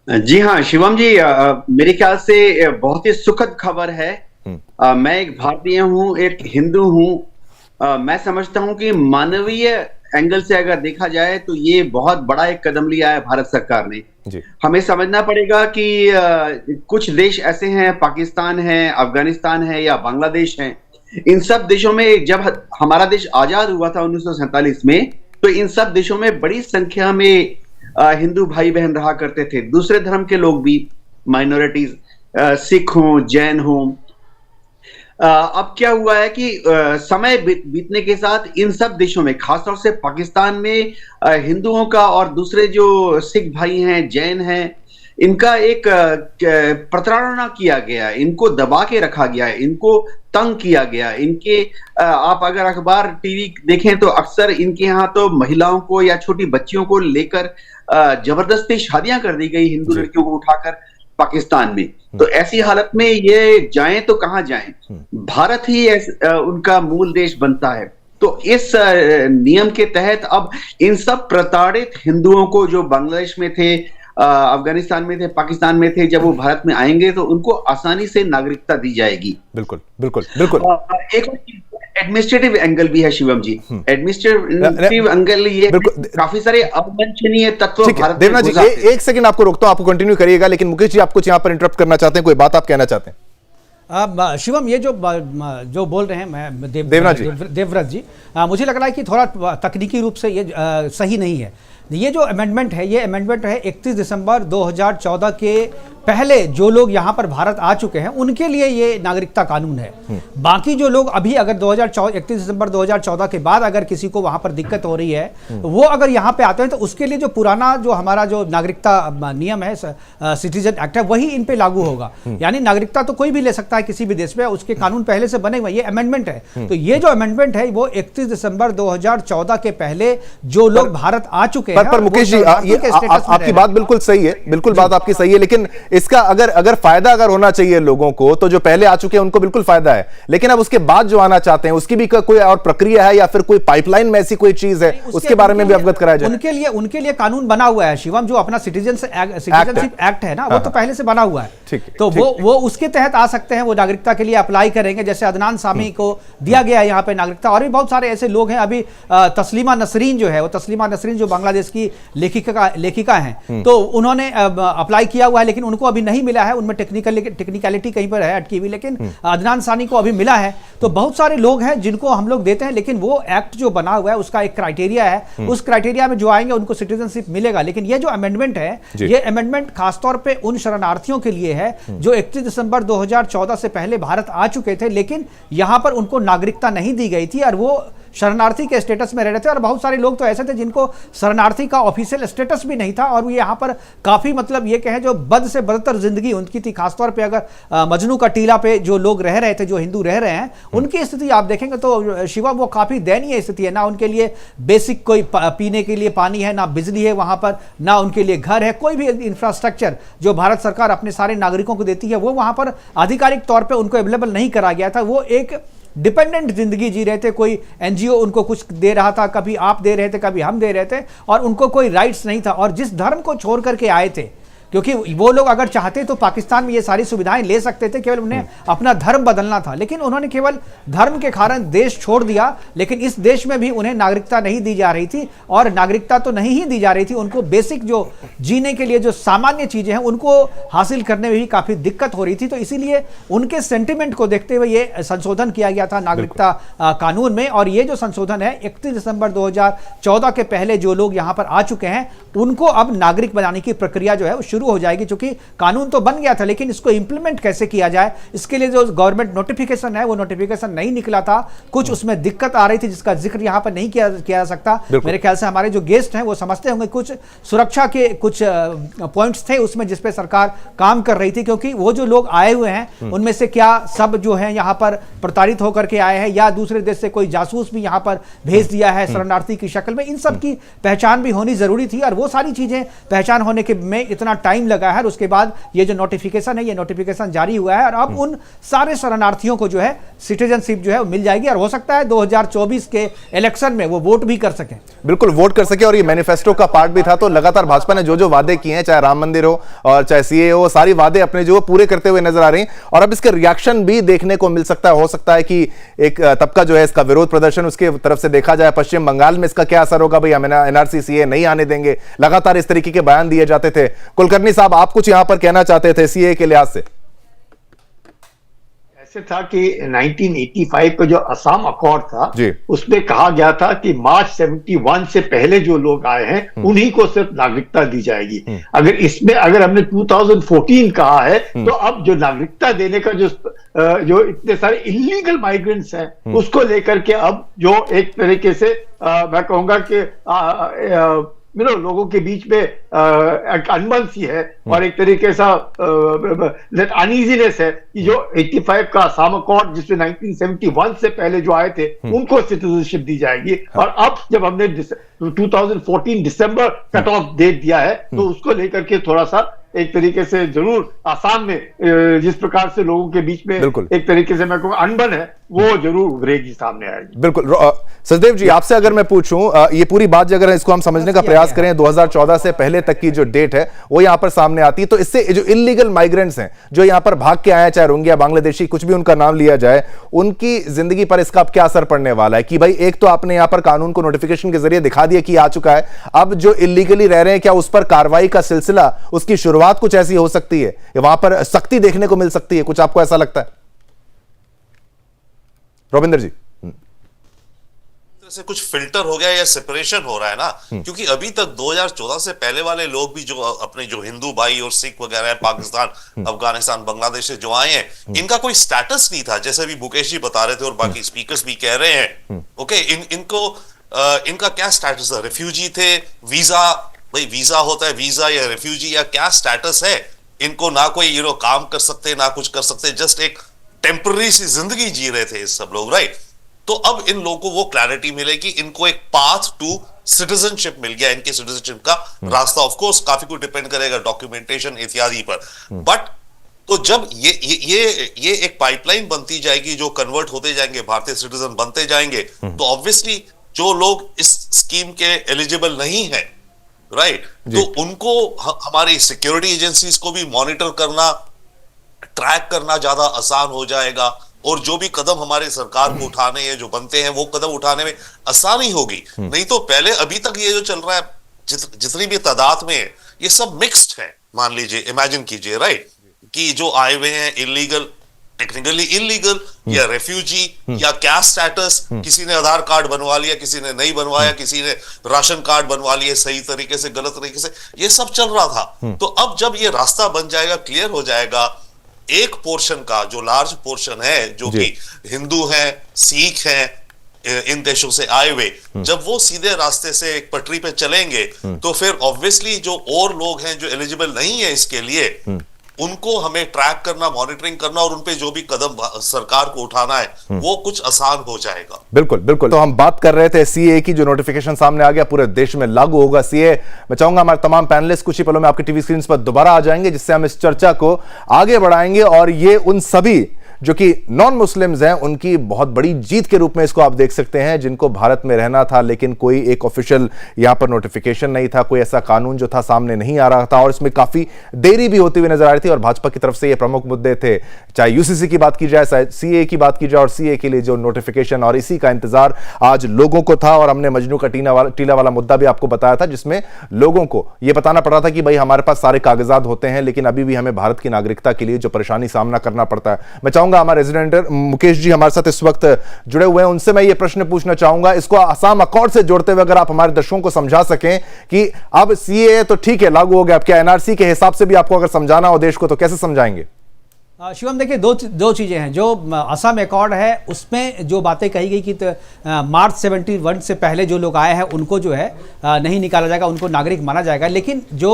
जी हाँ शिवम जी, मेरे ख्याल से बहुत ही सुखद खबर है। मैं एक भारतीय हूं, एक हिंदू हूं। मैं समझता हूं कि मानवीय एंगल से अगर देखा जाए तो ये बहुत बड़ा एक कदम लिया है भारत सरकार ने। हमें समझना पड़ेगा कि कुछ देश ऐसे हैं, पाकिस्तान है, अफगानिस्तान है या बांग्लादेश है, इन सब देशों में जब हमारा देश आजाद हुआ था 1947 में, तो इन सब देशों में बड़ी संख्या में हिंदू भाई बहन रहा करते थे, दूसरे धर्म के लोग भी, माइनॉरिटीज, सिख हों, जैन हों। अब क्या हुआ है कि समय बीतने के साथ इन सब देशों में, खासतौर से पाकिस्तान में, हिंदुओं का और दूसरे जो सिख भाई हैं, जैन हैं, इनका एक प्रताड़ना किया गया, इनको दबा के रखा गया, इनको तंग किया गया। इनके आप अगर अखबार टीवी देखें तो अक्सर इनके यहाँ तो महिलाओं को या छोटी बच्चियों को लेकर जबरदस्ती शादियां कर दी गई हिंदू लड़कियों को उठाकर पाकिस्तान में। तो ऐसी हालत में ये जाएं तो कहां जाएं? भारत ही उनका मूल देश बनता है। तो इस नियम के तहत अब इन सब प्रताड़ित हिंदुओं को जो बांग्लादेश में थे, अफगानिस्तान में थे, पाकिस्तान में थे, जब वो भारत में आएंगे तो उनको आसानी से नागरिकता दी जाएगी। बिल्कुल बिल्कुल बिल्कुल। एक एडमिनिस्ट्रेटिव एंगल भी है शिवम जी, एडमिनिस्ट्रेटिव एंगल, ये काफी सारे अवमाननीय तत्व भारत में। देवनाथ जी, एक सेकंड आपको रोकता हूं, आपको कंटिन्यू करिएगा, लेकिन मुकेश जी आप कुछ यहां पर इंटरप्ट करना चाहते हैं, कोई बात आप कहना चाहते हैं? शिवम, ये जो बोल रहे हैं मैं देवव्रत जी, मुझे लग रहा है कि थोड़ा तकनीकी रूप से ये सही नहीं है। ये जो अमेंडमेंट है, ये अमेंडमेंट है 31 दिसंबर 2014 के पहले जो लोग यहाँ पर भारत आ चुके हैं उनके लिए ये नागरिकता कानून है। बाकी जो लोग अभी अगर 31 दिसंबर 2014 के बाद अगर किसी को वहां पर दिक्कत हो रही है, वो अगर यहाँ पे आते हैं तो उसके लिए जो पुराना जो हमारा जो नागरिकता नियम है, सिटीजन एक्ट है, वही इन पे लागू होगा। यानी नागरिकता तो कोई भी ले सकता है किसी भी देश में, उसके कानून पहले से बने हुए। ये अमेंडमेंट है। तो ये जो अमेंडमेंट है वो 31 दिसंबर 2014 के पहले जो लोग भारत आ चुके हैं। पर मुकेश जी, आपकी बात बिल्कुल सही है, बिल्कुल बात आपकी सही है, लेकिन इसका अगर फायदा अगर होना चाहिए लोगों को, तो जो पहले आ चुके हैं उनको बिल्कुल फायदा है, लेकिन अब उसके बाद जो आना चाहते हैं उसकी भी कोई और प्रक्रिया है या फिर कोई पाइपलाइन में ऐसी कोई चीज है, उसके बारे में भी अवगत कराया जाए। उनके लिए कानून बना हुआ है शिवम, जो अपना सिटीजनशिप एक्ट है ना, वो तो पहले से बना हुआ है। तो वो उसके तहत आ सकते हैं, वो नागरिकता के लिए अप्लाई करेंगे। जैसे अदनान सामी को दिया गया है यहाँ पे नागरिकता, और भी बहुत सारे ऐसे लोग हैं। अभी तस्लीमा नसरीन जो है, वो तस्लीमा नसरीन जो बांग्लादेश की लेखिका हैं, तो उन्होंने अप्लाई किया हुआ है, लेकिन उनको अभी नहीं मिला है। उनमें टेक्निकलिटी कहीं पर है अटकी हुई, लेकिन अदनान सानी को अभी मिला है। तो बहुत सारे लोग हैं जिनको हम लोग देते हैं, लेकिन वो एक्ट जो बना हुआ है उसका एक क्राइटेरिया है, उस क्राइटेरिया में जो आएंगे उनको सिटीजनशिप मिलेगा। लेकिन ये जो अमेंडमेंट है, ये अमेंडमेंट खासतौर पे उन शरणार्थियों के लिए है जो 31 दिसंबर 2014 से पहले भारत आ चुके थे, लेकिन यहां पर उनको नागरिकता नहीं दी गई थी और वो शरणार्थी के स्टेटस में रह रहे थे। और बहुत सारे लोग तो ऐसे थे जिनको शरणार्थी का ऑफिशियल स्टेटस भी नहीं था, और वो यहाँ पर काफी मतलब ये कहें जो बद से बदतर जिंदगी उनकी थी। खासतौर पे अगर मजनू का टीला पे जो लोग रह रहे थे, जो हिंदू रह रहे हैं, उनकी स्थिति आप देखेंगे तो शिवम वो काफी दयनीय स्थिति है। ना उनके लिए बेसिक कोई पीने के लिए पानी है, ना बिजली है वहां पर, ना उनके लिए घर है। कोई भी इंफ्रास्ट्रक्चर जो भारत सरकार अपने सारे नागरिकों को देती है, वो वहां पर आधिकारिक तौर पर उनको अवेलेबल नहीं करा गया था। वो एक डिपेंडेंट जिंदगी जी रहे थे। कोई एनजीओ उनको कुछ दे रहा था, कभी आप दे रहे थे, कभी हम दे रहे थे, और उनको कोई राइट्स नहीं था। और जिस धर्म को छोड़ करके आए थे, क्योंकि वो लोग अगर चाहते तो पाकिस्तान में ये सारी सुविधाएं ले सकते थे, केवल उन्हें अपना धर्म बदलना था। लेकिन उन्होंने केवल धर्म के कारण देश छोड़ दिया। लेकिन इस देश में भी उन्हें नागरिकता नहीं दी जा रही थी, और नागरिकता तो नहीं ही दी जा रही थी, उनको बेसिक जो जीने के लिए जो सामान्य चीजें हैं उनको हासिल करने में भी काफी दिक्कत हो रही थी। तो इसीलिए उनके सेंटिमेंट को देखते हुए ये संशोधन किया गया था नागरिकता कानून में। और ये जो संशोधन है 31 दिसंबर 2014 के पहले जो लोग यहाँ पर आ चुके हैं, उनको अब नागरिक बनाने की प्रक्रिया जो है शुरू हो जाएगी। क्योंकि कानून तो बन गया था, लेकिन इसको इंप्लीमेंट कैसे किया जाए, इसके लिए जो गवर्नमेंट नोटिफिकेशन है, वो नोटिफिकेशन नहीं निकला था। कुछ उसमें दिक्कत आ रही थी जिसका जिक्र यहां पर नहीं किया जा सकता। मेरे ख्याल से हमारे जो गेस्ट हैं वो समझते होंगे, कुछ सुरक्षा के कुछ पॉइंट्स थे उसमें जिस पे सरकार काम कर रही थी। क्योंकि वो जो लोग आए हुए हैं उनमें से क्या सब जो है यहां पर प्रताड़ित होकर के आए हैं, या दूसरे देश से कोई जासूस भी यहां पर भेज दिया है शरणार्थी की शक्ल में, इन सब की पहचान भी होनी जरूरी थी। और वो सारी चीजें पहचान होने के में इतना टाइम लगा है। और उसके बाद ये जो नोटिफिकेशन है, ये नोटिफिकेशन जारी हुआ है, और अब उन सारे शरणार्थियों को जो है सिटीजनशिप जो है मिल जाएगी। और हो सकता है 2024 के इलेक्शन में वो वोट भी कर सके। बिल्कुल वोट कर सके। और ये मैनिफेस्टो का पार्ट भी था। तो लगातार भाजपा ने जो वादे किए हैं, चाहे राम मंदिर हो और चाहे सीए हो, सारी वादे अपने जो पूरे करते हुए नजर आ रहे हैं। और अब इसका रिएक्शन भी देखने को मिल सकता है। हो सकता है कि एक तबका जो है इसका विरोध प्रदर्शन उसके तरफ से देखा जाए। पश्चिम बंगाल में इसका क्या असर होगा, भाई हम एनआरसी सीए नहीं आने देंगे, लगातार इस तरीके के बयान दिए जाते थे। कुलकर्णी साहब, आप कुछ यहां पर कहना चाहते थे सीए के लिहाज से? ऐसे था कि 1985 का जो असम अकॉर्ड था, जी, उसमें कहा गया था कि मार्च 71 से पहले जो लोग आए हैं उन्हीं को सिर्फ नागरिकता दी जाएगी। अगर हमने 2014 कहा है, तो अब जो नागरिकता देने का जो इतने सारे इलीगल माइग्रेंट्स हैं उसको लेकर के अब जो एक तरीके से मैं कहूंगा कि लोगों के बीच में एक अनबन सी है, और एक तरीके से अनईजीनेस है कि जो 85 का असम अकॉर्ड जिसमें 1971 से पहले जो आए थे उनको सिटीजनशिप दी जाएगी। और अब जब हमने 2014 दिसंबर कट ऑफ डेट दिया है, तो उसको लेकर के थोड़ा सा एक तरीके से जरूर आसाम में जिस प्रकार से लोगों के बीच में एक तरीके से मैं कहूँगा अनबन है, वो जरूर उभरेगी, सामने आएगी। बिल्कुल। सचदेव जी, आपसे अगर मैं पूछूं, ये पूरी बात अगर इसको हम समझने का प्रयास करें, 2014 से पहले तक की जो डेट है वो यहां पर सामने आती है, तो इससे जो इलीगल माइग्रेंट्स हैं जो यहां पर भाग के आए, चाहे रोहिंग्या, बांग्लादेशी, कुछ भी उनका नाम लिया जाए, उनकी जिंदगी पर इसका अब क्या असर पड़ने वाला है? कि भाई एक तो आपने यहां पर कानून को नोटिफिकेशन के जरिए दिखा दिया कि आ चुका है, अब जो इलीगली रह रहे हैं, क्या उस पर कार्रवाई का सिलसिला, उसकी शुरुआत कुछ ऐसी हो सकती है, वहां पर सख्ती देखने को मिल सकती है? कुछ आपको ऐसा लगता है? रविंदर जी। से कुछ फिल्टर हो गया या सेपरेशन हो रहा है ना, क्योंकि अभी तक 2014 से पहले वाले लोग भी जो अपने जो हिंदू भाई और सिख वगैरह है पाकिस्तान अफगानिस्तान बांग्लादेश से जो आए हैं, इनका कोई स्टेटस नहीं था, जैसे भी मुकेश जी बता रहे थे और बाकी स्पीकर्स भी कह रहे हैं। ओके, इनका क्या स्टेटस है? रिफ्यूजी थे, वीजा, भाई वीजा होता है, वीजा या रिफ्यूजी या क्या स्टेटस है? इनको ना कोई काम कर सकते ना कुछ कर सकते, जस्ट एक टेम्पररी सी जिंदगी जी रहे थे सब लोग, राइट? तो अब इन लोगों को वो क्लैरिटी मिलेगी, इनको एक पाथ टू सिटीजनशिप मिल गया, इनके सिटीजनशिप का रास्ता। ऑफ कोर्स काफी कुछ डिपेंड करेगा डॉक्यूमेंटेशन इत्यादि पर, बट तो जब ये एक पाइपलाइन बनती जाएगी, जो कन्वर्ट होते जाएंगे, भारतीय सिटीजन बनते जाएंगे, तो ऑब्वियसली जो लोग इस स्कीम के एलिजिबल नहीं है, राइट, तो उनको हमारी सिक्योरिटी एजेंसीज को भी मॉनिटर करना, ट्रैक करना ज्यादा आसान हो जाएगा, और जो भी कदम हमारे सरकार को उठाने हैं, जो बनते हैं, वो कदम उठाने में आसानी होगी। नहीं तो पहले अभी तक ये जो चल रहा है, जितनी भी तादाद में है, ये सब मिक्स्ड है। मान लीजिए, इमेजिन कीजिए, राइट, कि जो आए हुए हैं इलीगल, टेक्निकली इलीगल या रेफ्यूजी या कैस्ट स्टेटस, किसी ने आधार कार्ड बनवा लिया, किसी ने नहीं बनवाया, किसी ने राशन कार्ड बनवा लिया सही तरीके से, गलत तरीके से, ये सब चल रहा था। तो अब जब ये रास्ता बन जाएगा, क्लियर हो जाएगा, एक पोर्शन का जो लार्ज पोर्शन है, जो कि हिंदू हैं, सिख हैं, इन देशों से आए हुए, जब वो सीधे रास्ते से एक पटरी पे चलेंगे, तो फिर ऑब्वियसली जो और लोग हैं जो एलिजिबल नहीं है इसके लिए, उनको हमें ट्रैक करना, मॉनिटरिंग करना, और उनपे जो भी कदम सरकार को उठाना है, वो कुछ आसान हो जाएगा। बिल्कुल बिल्कुल। तो हम बात कर रहे थे सीए की, जो नोटिफिकेशन सामने आ गया, पूरे देश में लागू होगा सीए। मैं चाहूंगा हमारे तमाम पैनलिस्ट कुछ ही पलों में आपकी टीवी स्क्रीन पर दोबारा आ जाएंगे, जिससे हम इस चर्चा को आगे बढ़ाएंगे, और ये उन सभी जो कि नॉन मुस्लिम्स हैं, उनकी बहुत बड़ी जीत के रूप में इसको आप देख सकते हैं, जिनको भारत में रहना था, लेकिन कोई एक ऑफिशियल यहां पर नोटिफिकेशन नहीं था, कोई ऐसा कानून जो था सामने नहीं आ रहा था, और इसमें काफी देरी भी होती हुई नजर आ रही थी। और भाजपा की तरफ से ये प्रमुख मुद्दे थे, चाहे यूसीसी की बात की जाए, चाहे सीए की बात की जाए, और सीए के लिए जो नोटिफिकेशन, और इसी का इंतजार आज लोगों को था। और हमने मजनू का टीला वाला मुद्दा भी आपको बताया था, जिसमें लोगों को यह बताना पड़ रहा था कि भाई हमारे पास सारे कागजात होते हैं, लेकिन अभी भी हमें भारत की नागरिकता के लिए जो परेशानी सामना करना पड़ता है। मैं चाहूंगा हमारे रेजिडेंट मुकेश जी हमारे साथ इस वक्त जुड़े हुए हैं, उनसे मैं ये प्रश्न पूछना चाहूंगा, इसको असम अकॉर्ड से जोड़ते हुए अगर आप हमारे दर्शकों को समझा सकें कि अब सीए तो ठीक है लागू हो गया, अब क्या एनआरसी के हिसाब से भी आपको अगर समझाना हो देश को, तो कैसे समझाएंगे? शिवम, देखिए दो चीज़ें हैं। जो असम अकॉर्ड है, उसमें जो बातें कही गई कि मार्च 71 से पहले जो लोग आए हैं उनको जो है नहीं निकाला जाएगा, उनको नागरिक माना जाएगा। लेकिन जो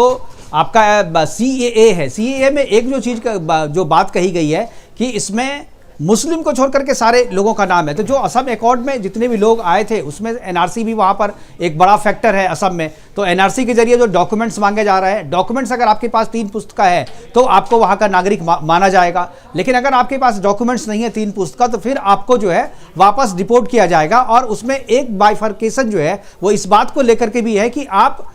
आपका सीएए है, सीएए में एक जो चीज़ जो बात कही गई है कि इसमें मुस्लिम को छोड़ करके सारे लोगों का नाम है। तो जो असम अकॉर्ड में जितने भी लोग आए थे, उसमें एनआरसी भी वहाँ पर एक बड़ा फैक्टर है असम में। तो एनआरसी के जरिए जो डॉक्यूमेंट्स मांगे जा रहे हैं, डॉक्यूमेंट्स अगर आपके पास 3 पुस्तक है तो आपको वहाँ का नागरिक माना जाएगा। लेकिन अगर आपके पास डॉक्यूमेंट्स नहीं है 3 पुस्तक, तो फिर आपको जो है वापस डिपोर्ट किया जाएगा। और उसमें एक बाइफर्केशन जो है वो इस बात को लेकर के भी है कि आप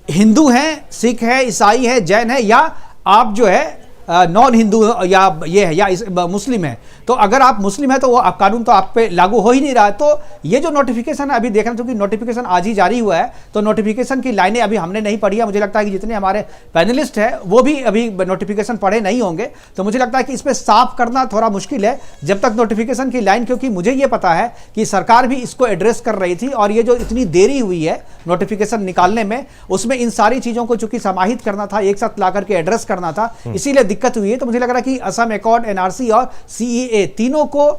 हिंदू हैं, सिख है, ईसाई है, जैन है, या आप जो है नॉन हिंदू या ये है, या मुस्लिम है। तो अगर आप मुस्लिम है तो वो कानून तो आप पे लागू हो ही नहीं रहा है। तो ये जो नोटिफिकेशन है अभी देखना, क्योंकि नोटिफिकेशन आज ही जारी हुआ है, तो नोटिफिकेशन की लाइनें अभी हमने नहीं पढ़ी है। मुझे लगता है कि जितने हमारे पैनलिस्ट हैं वो भी अभी नोटिफिकेशन पढ़े नहीं होंगे। तो मुझे लगता है कि इस पर साफ करना थोड़ा मुश्किल है जब तक नोटिफिकेशन की लाइन, क्योंकि मुझे ये पता है कि सरकार भी इसको एड्रेस कर रही थी, और ये जो इतनी देरी हुई है नोटिफिकेशन निकालने में, उसमें इन सारी चीज़ों को चूंकि समाहित करना था, एक साथ ला करके एड्रेस करना था, इसीलिए दिक्कत हुई है। तो मुझे लग रहा है कि असम अकॉर्ड, एनआरसी और सीएए तीनों को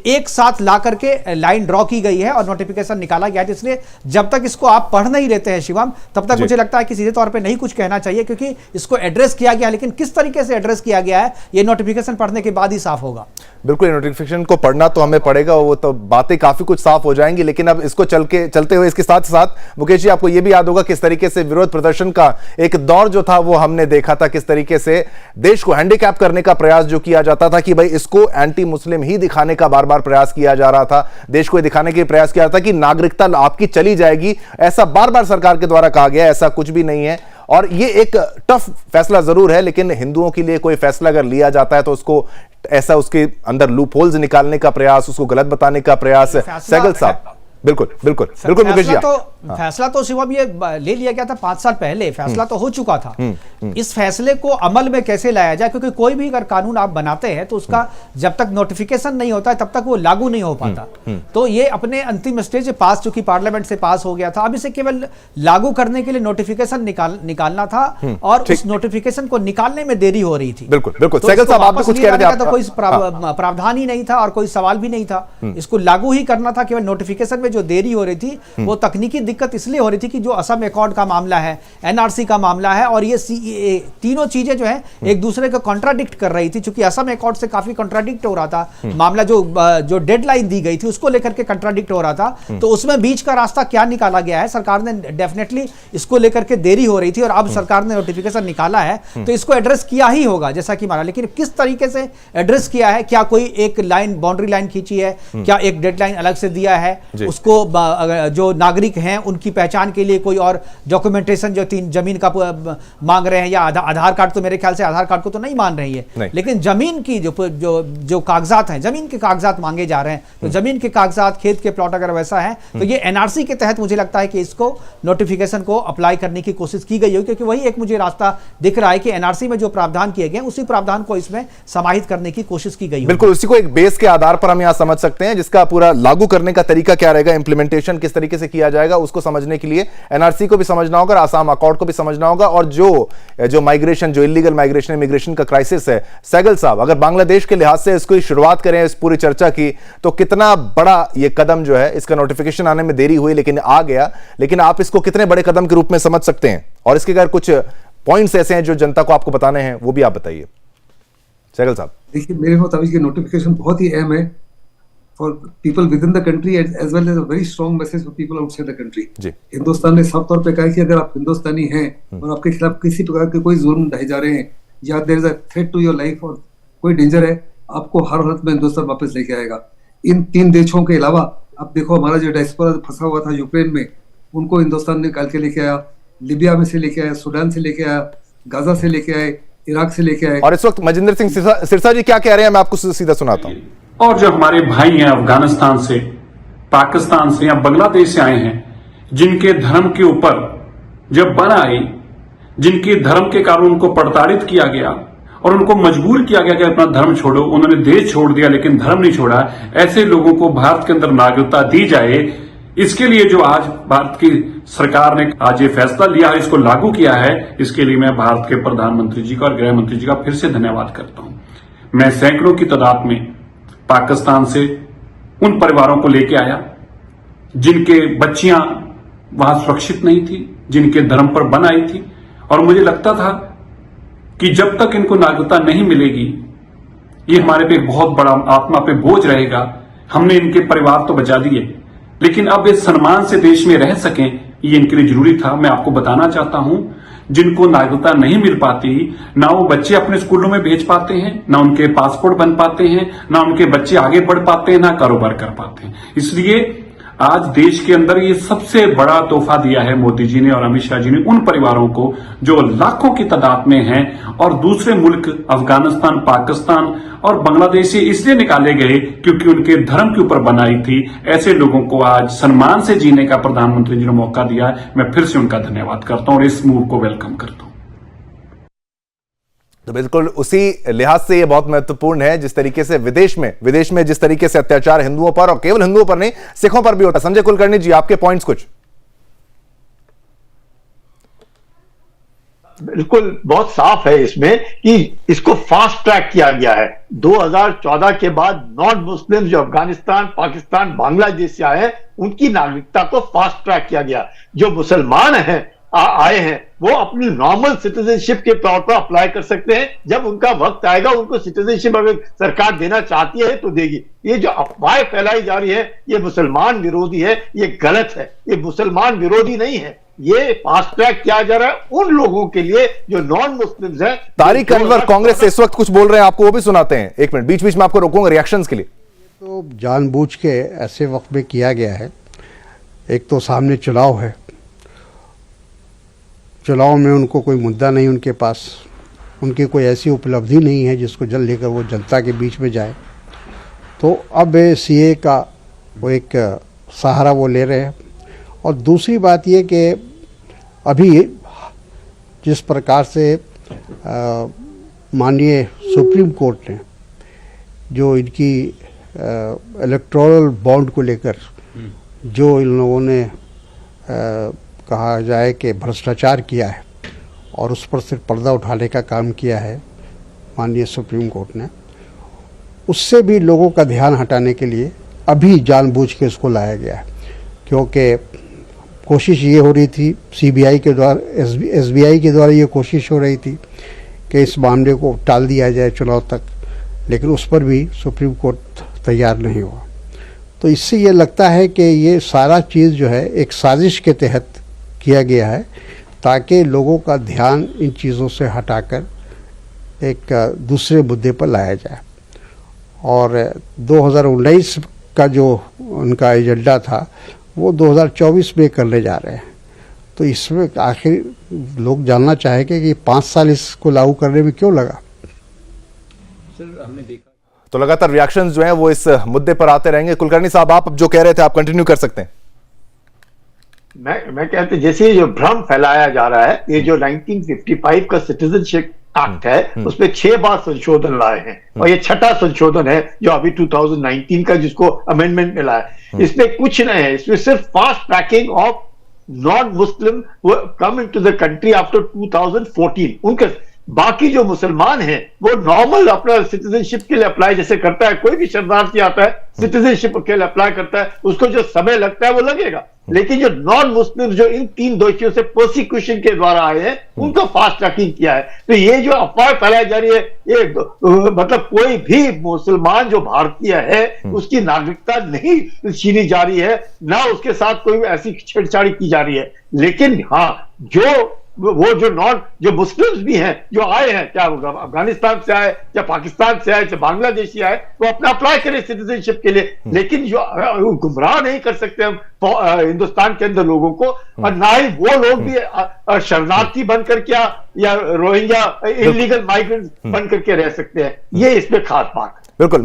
एक साथ ला करके लाइन ड्रॉ की गई है और नोटिफिकेशन निकाला गया है। इसलिए जब तक इसको आप पढ़ नहीं लेते हैं शिवम, तब तक मुझे लगता है कि सीधे तौर पे नहीं कुछ कहना चाहिए, क्योंकि इसको एड्रेस किया गया, लेकिन किस तरीके से एड्रेस किया गया है ये नोटिफिकेशन पढ़ने के बाद ही साफ होगा। बिल्कुल, नोटिफिकेशन को पढ़ना तो हमें पड़ेगा, वो तो बातें काफी कुछ साफ हो जाएंगी। लेकिन अब इसको चलते हुए इसके साथ साथ मुकेश जी, आपको यह भी याद होगा किस तरीके से विरोध प्रदर्शन का एक दौर जो था वो हमने देखा था, किस तरीके से देश को हैंडीकैप करने का प्रयास जो किया जाता था कि भाई इसको एंटी मुस्लिम ही दिखाने का बार बार प्रयास किया जा रहा था, देश को दिखाने के प्रयास किया था कि नागरिकता आपकी चली जाएगी, ऐसा बार बार सरकार के द्वारा कहा गया। ऐसा कुछ भी नहीं है, और ये एक टफ फैसला जरूर है, लेकिन हिंदुओं के लिए कोई फैसला अगर लिया जाता है तो उसको ऐसा उसके अंदर लूप होल्स निकालने का प्रयास, उसको गलत बताने का प्रयास। सहगल साहब, बिल्कुल बिल्कुल बिल्कुल मुकेश जी, फैसला तो शिवम ये ले लिया गया था 5 साल पहले, फैसला तो हो चुका था। इस फैसले को अमल में कैसे लाया जाए, क्योंकि कोई भी अगर कानून आप बनाते हैं तो उसका जब तक नोटिफिकेशन नहीं होता है तब तक वो लागू नहीं हो पाता। तो ये अपने अंतिम स्टेज पे पास, चूंकि पार्लियामेंट से पास हो गया था, अब इसे केवल लागू करने के लिए नोटिफिकेशन निकालना था और उस नोटिफिकेशन को निकालने में देरी हो रही थी। बिल्कुल बिल्कुल। तो सहगल साहब, आप भी कुछ कह रहे थे। तो कोई प्रावधान ही नहीं था और कोई सवाल भी नहीं था, इसको लागू ही करना था। केवल नोटिफिकेशन में जो देरी हो रही थी वो तकनीकी दिक्कत इसलिए हो रही थी कि जो असम अकॉर्ड का मामला है, एनआरसी का मामला है और ये सीएए, तीनों चीजें जो है एक दूसरे को कॉन्ट्राडिक्ट कर रही थी। चूंकि असम अकॉर्ड से काफी कॉन्ट्राडिक्ट हो रहा था मामला, जो डेडलाइन दी गई थी उसको लेकर के कॉन्ट्राडिक्ट हो रहा था। तो उसमें बीच का रास्ता क्या निकाला गया है, सरकार ने डेफिनेटली इसको लेकर के देरी हो रही थी और अब सरकार ने नोटिफिकेशन निकाला है तो इसको एड्रेस किया ही होगा जैसा कि माना। लेकिन किस तरीके से एड्रेस किया है, क्या कोई एक लाइन, बाउंड्री लाइन खींची है, क्या एक डेडलाइन अलग से दिया है, उसको जो नागरिक हैं उनकी पहचान के लिए कोई और डॉक्यूमेंटेशन जो जमीन का मांग रहे हैं, या आधार कार्ड, तो मेरे ख्याल से आधार कार्ड को तो नहीं मान रही है, लेकिन जमीन की जो कागजात हैं, जमीन के कागजात मांगे जा रहे हैं। तो जमीन के कागजात, खेत के प्लॉट अगर वैसा है तो ये एनआरसी के तहत मुझे लगता है कि इसको नोटिफिकेशन को अप्लाई करने की कोशिश की गई हो, क्योंकि वही एक मुझे रास्ता दिख रहा है कि एनआरसी में जो प्रावधान किए गए उसी प्रावधान को इसमें समाहित करने की कोशिश की गई। बिल्कुल, उसी को एक बेस के आधार पर हम यहां समझ सकते हैं, जिसका पूरा लागू करने का तरीका क्या रहेगा, इंप्लीमेंटेशन किस तरीके से किया जाएगा, उसको समझने के लिए एनआरसी को भी समझना होगा, आसाम अकॉर्ड को भी समझना होगा, और जो माइग्रेशन, जो इलीगल माइग्रेशन, इमिग्रेशन का क्राइसिस है। सहगल साहब, अगर बांग्लादेश के लिहाज से इसको शुरुआत करें इस पूरी चर्चा की, तो कितना बड़ा ये कदम जो है, इसका नोटिफिकेशन आने में देरी हुई लेकिन आ गया, लेकिन आप इसको कितने बड़े कदम के रूप में समझ सकते हैं, और इसके अगर कुछ पॉइंट्स ऐसे हैं जो जनता को आपको बताने हैं वो भी आप बताइए। सहगल साहब, देखिए, मेरे मुताबिक ये नोटिफिकेशन बहुत ही अहम है for people within the country as well as a very strong message for people outside the country. Hindustan ने साफ तौर पे कहा कि अगर आप हिंदुस्तानी हैं और आपके खिलाफ किसी प्रकार के कोई जुल्म ढाए जा रहे हैं या there is a threat to your life और कोई डेंजर है, आपको हर हालत में हिंदुस्तान वापस लेके आएगा। इन 3 देशों के अलावा आप देखो, हमारा जो डायस्पोरा फंसा हुआ था यूक्रेन में, उनको हिंदुस्तान ने निकाल के लेके आया, लिबिया में से लेके आया, सूडान से लेके आया, गाजा से लेके आए, इराक से लेके आए। और इस वक्त मजिंदर सिंह सिरसा जी क्या कह रहे हैं, मैं आपको सीधा सुनाता हूं। और जो हमारे भाई हैं अफगानिस्तान से, पाकिस्तान से या बांग्लादेश से आए हैं, जिनके धर्म के ऊपर जब बन आई, जिनके धर्म के कारण उनको प्रताड़ित किया गया और उनको मजबूर किया गया कि अपना धर्म छोड़ो, उन्होंने देश छोड़ दिया लेकिन धर्म नहीं छोड़ा, ऐसे लोगों को भारत के अंदर नागरिकता दी जाए, इसके लिए जो आज भारत की सरकार ने आज ये फैसला लिया है, इसको लागू किया है, इसके लिए मैं भारत के प्रधानमंत्री जी का और गृह मंत्री जी का फिर से धन्यवाद करता हूं। मैं सैकड़ों की तादाद में पाकिस्तान से उन परिवारों को लेके आया जिनके बच्चियां वहां सुरक्षित नहीं थी, जिनके धर्म पर बन आई थी, और मुझे लगता था कि जब तक इनको नागरिकता नहीं मिलेगी ये हमारे पे एक बहुत बड़ा आत्मा पे बोझ रहेगा। हमने इनके परिवार तो बचा दिए, लेकिन अब ये सम्मान से देश में रह सकें ये इनके लिए जरूरी था। मैं आपको बताना चाहता हूं, जिनको नागरिकता नहीं मिल पाती, ना वो बच्चे अपने स्कूलों में भेज पाते हैं, ना उनके पासपोर्ट बन पाते हैं, ना उनके बच्चे आगे बढ़ पाते हैं, ना कारोबार कर पाते हैं। इसलिए आज देश के अंदर ये सबसे बड़ा तोहफा दिया है मोदी जी ने और अमित शाह जी ने उन परिवारों को जो लाखों की तादाद में हैं और दूसरे मुल्क अफगानिस्तान, पाकिस्तान और बांग्लादेश से इसलिए निकाले गए क्योंकि उनके धर्म के ऊपर बनाई थी। ऐसे लोगों को आज सम्मान से जीने का प्रधानमंत्री जी ने मौका दिया है। मैं फिर से उनका धन्यवाद करता हूं और इस मूव को वेलकम करता हूं। तो बिल्कुल उसी लिहाज से ये बहुत महत्वपूर्ण है, जिस तरीके से विदेश में जिस तरीके से अत्याचार हिंदुओं पर, और केवल हिंदुओं पर नहीं, सिखों पर भी होता है। संजय कुलकर्णी जी, आपके पॉइंट्स कुछ। बिल्कुल बहुत साफ है इसमें कि इसको फास्ट ट्रैक किया गया है। 2014 के बाद नॉन मुस्लिम जो अफगानिस्तान, पाकिस्तान, बांग्लादेश से आए हैं उनकी नागरिकता को फास्ट ट्रैक किया गया। जो मुसलमान हैं आए हैं वो अपनी नॉर्मल सिटीजनशिप के तौर पर अप्लाई कर सकते हैं। जब उनका वक्त आएगा उनको सिटीजनशिप अगर सरकार देना चाहती है तो देगी। ये जो अफवाहें फैलाई जा रही है ये मुसलमान विरोधी है, ये गलत है, ये मुसलमान विरोधी नहीं है। ये फास्ट ट्रैक किया जा रहा है उन लोगों के लिए जो नॉन मुस्लिम्स हैं। तारिक अनवर कांग्रेस से इस वक्त कुछ बोल रहे हैं, आपको वो भी सुनाते हैं। एक मिनट, बीच बीच में आपको रोकूंगा रिएक्शंस के लिए। तो जानबूझ के ऐसे वक्त में किया गया है। एक तो सामने चुनाव है, चुनाव में उनको कोई मुद्दा नहीं, उनके पास उनकी कोई ऐसी उपलब्धि नहीं है जिसको जल लेकर वो जनता के बीच में जाए। तो अब सीए का वो एक सहारा वो ले रहे हैं। और दूसरी बात ये कि अभी जिस प्रकार से माननीय सुप्रीम कोर्ट ने जो इनकी इलेक्टोरल बॉन्ड को लेकर जो इन लोगों ने कहा जाए कि भ्रष्टाचार किया है और उस पर सिर्फ पर्दा उठाने का काम किया है माननीय सुप्रीम कोर्ट ने, उससे भी लोगों का ध्यान हटाने के लिए अभी जानबूझ के इसको लाया गया है। क्योंकि कोशिश ये हो रही थी सीबीआई के द्वारा, एसबीआई के द्वारा ये कोशिश हो रही थी कि इस मामले को टाल दिया जाए चुनाव तक, लेकिन उस पर भी सुप्रीम कोर्ट तैयार नहीं हुआ। तो इससे ये लगता है कि ये सारा चीज़ जो है एक साजिश के तहत किया गया है ताकि लोगों का ध्यान इन चीज़ों से हटाकर एक दूसरे मुद्दे पर लाया जाए। और 2019 का जो उनका एजेंडा था वो 2024 में करने जा रहे हैं। तो इसमें आखिर लोग जानना चाहेंगे कि 5 साल इसको लागू करने में क्यों लगा। सर हमने देखा तो लगातार रिएक्शंस जो हैं वो इस मुद्दे पर आते रहेंगे। कुलकर्णी साहब, आप जो कह रहे थे आप कंटिन्यू कर सकते हैं। मैं कहते जैसे ये जो भ्रम फैलाया जा रहा है, ये जो 1955 का सिटीजनशिप एक्ट है उसमें 6 बार संशोधन लाए हैं और ये 6ठा संशोधन है जो अभी 2019 का जिसको अमेंडमेंट मिला है। इसमें कुछ नहीं है, इसमें सिर्फ fast tracking of non Muslim come into the country after 2014। उनके बाकी जो मुसलमान हैं वो नॉर्मल अपना सिटीजनशिप के लिए अप्लाई जैसे करता है, कोई भी शरणार्थी आता है सिटीजनशिप के लिए अप्लाई करता है, उसको जो समय लगता है वो लगेगा। लेकिन जो नॉन मुस्लिम जो इन 3 दोषियों से प्रोसिक्यूशन के द्वारा आए हैं उनको फास्ट ट्रैकिंग किया है। तो ये जो अफवाह फैलाई जा रही है, ये मतलब कोई भी मुसलमान जो भारतीय है उसकी नागरिकता नहीं छीनी जा रही है, ना उसके साथ कोई ऐसी छेड़छाड़ी की जा रही है। लेकिन हाँ, वो जो मुस्लिम्स भी हैं जो आए हैं, क्या अफगानिस्तान से आए या पाकिस्तान से आए या बांग्लादेशी आए, वो अपना अप्लाई करें सिटीजनशिप के लिए। लेकिन जो गुमराह नहीं कर सकते हम हिंदुस्तान के अंदर लोगों को, और ना ही वो लोग भी शरणार्थी बनकर या रोहिंग्या इलीगल माइग्रेंट्स बन करके रह सकते हैं। ये इसमें खास बात है। बिल्कुल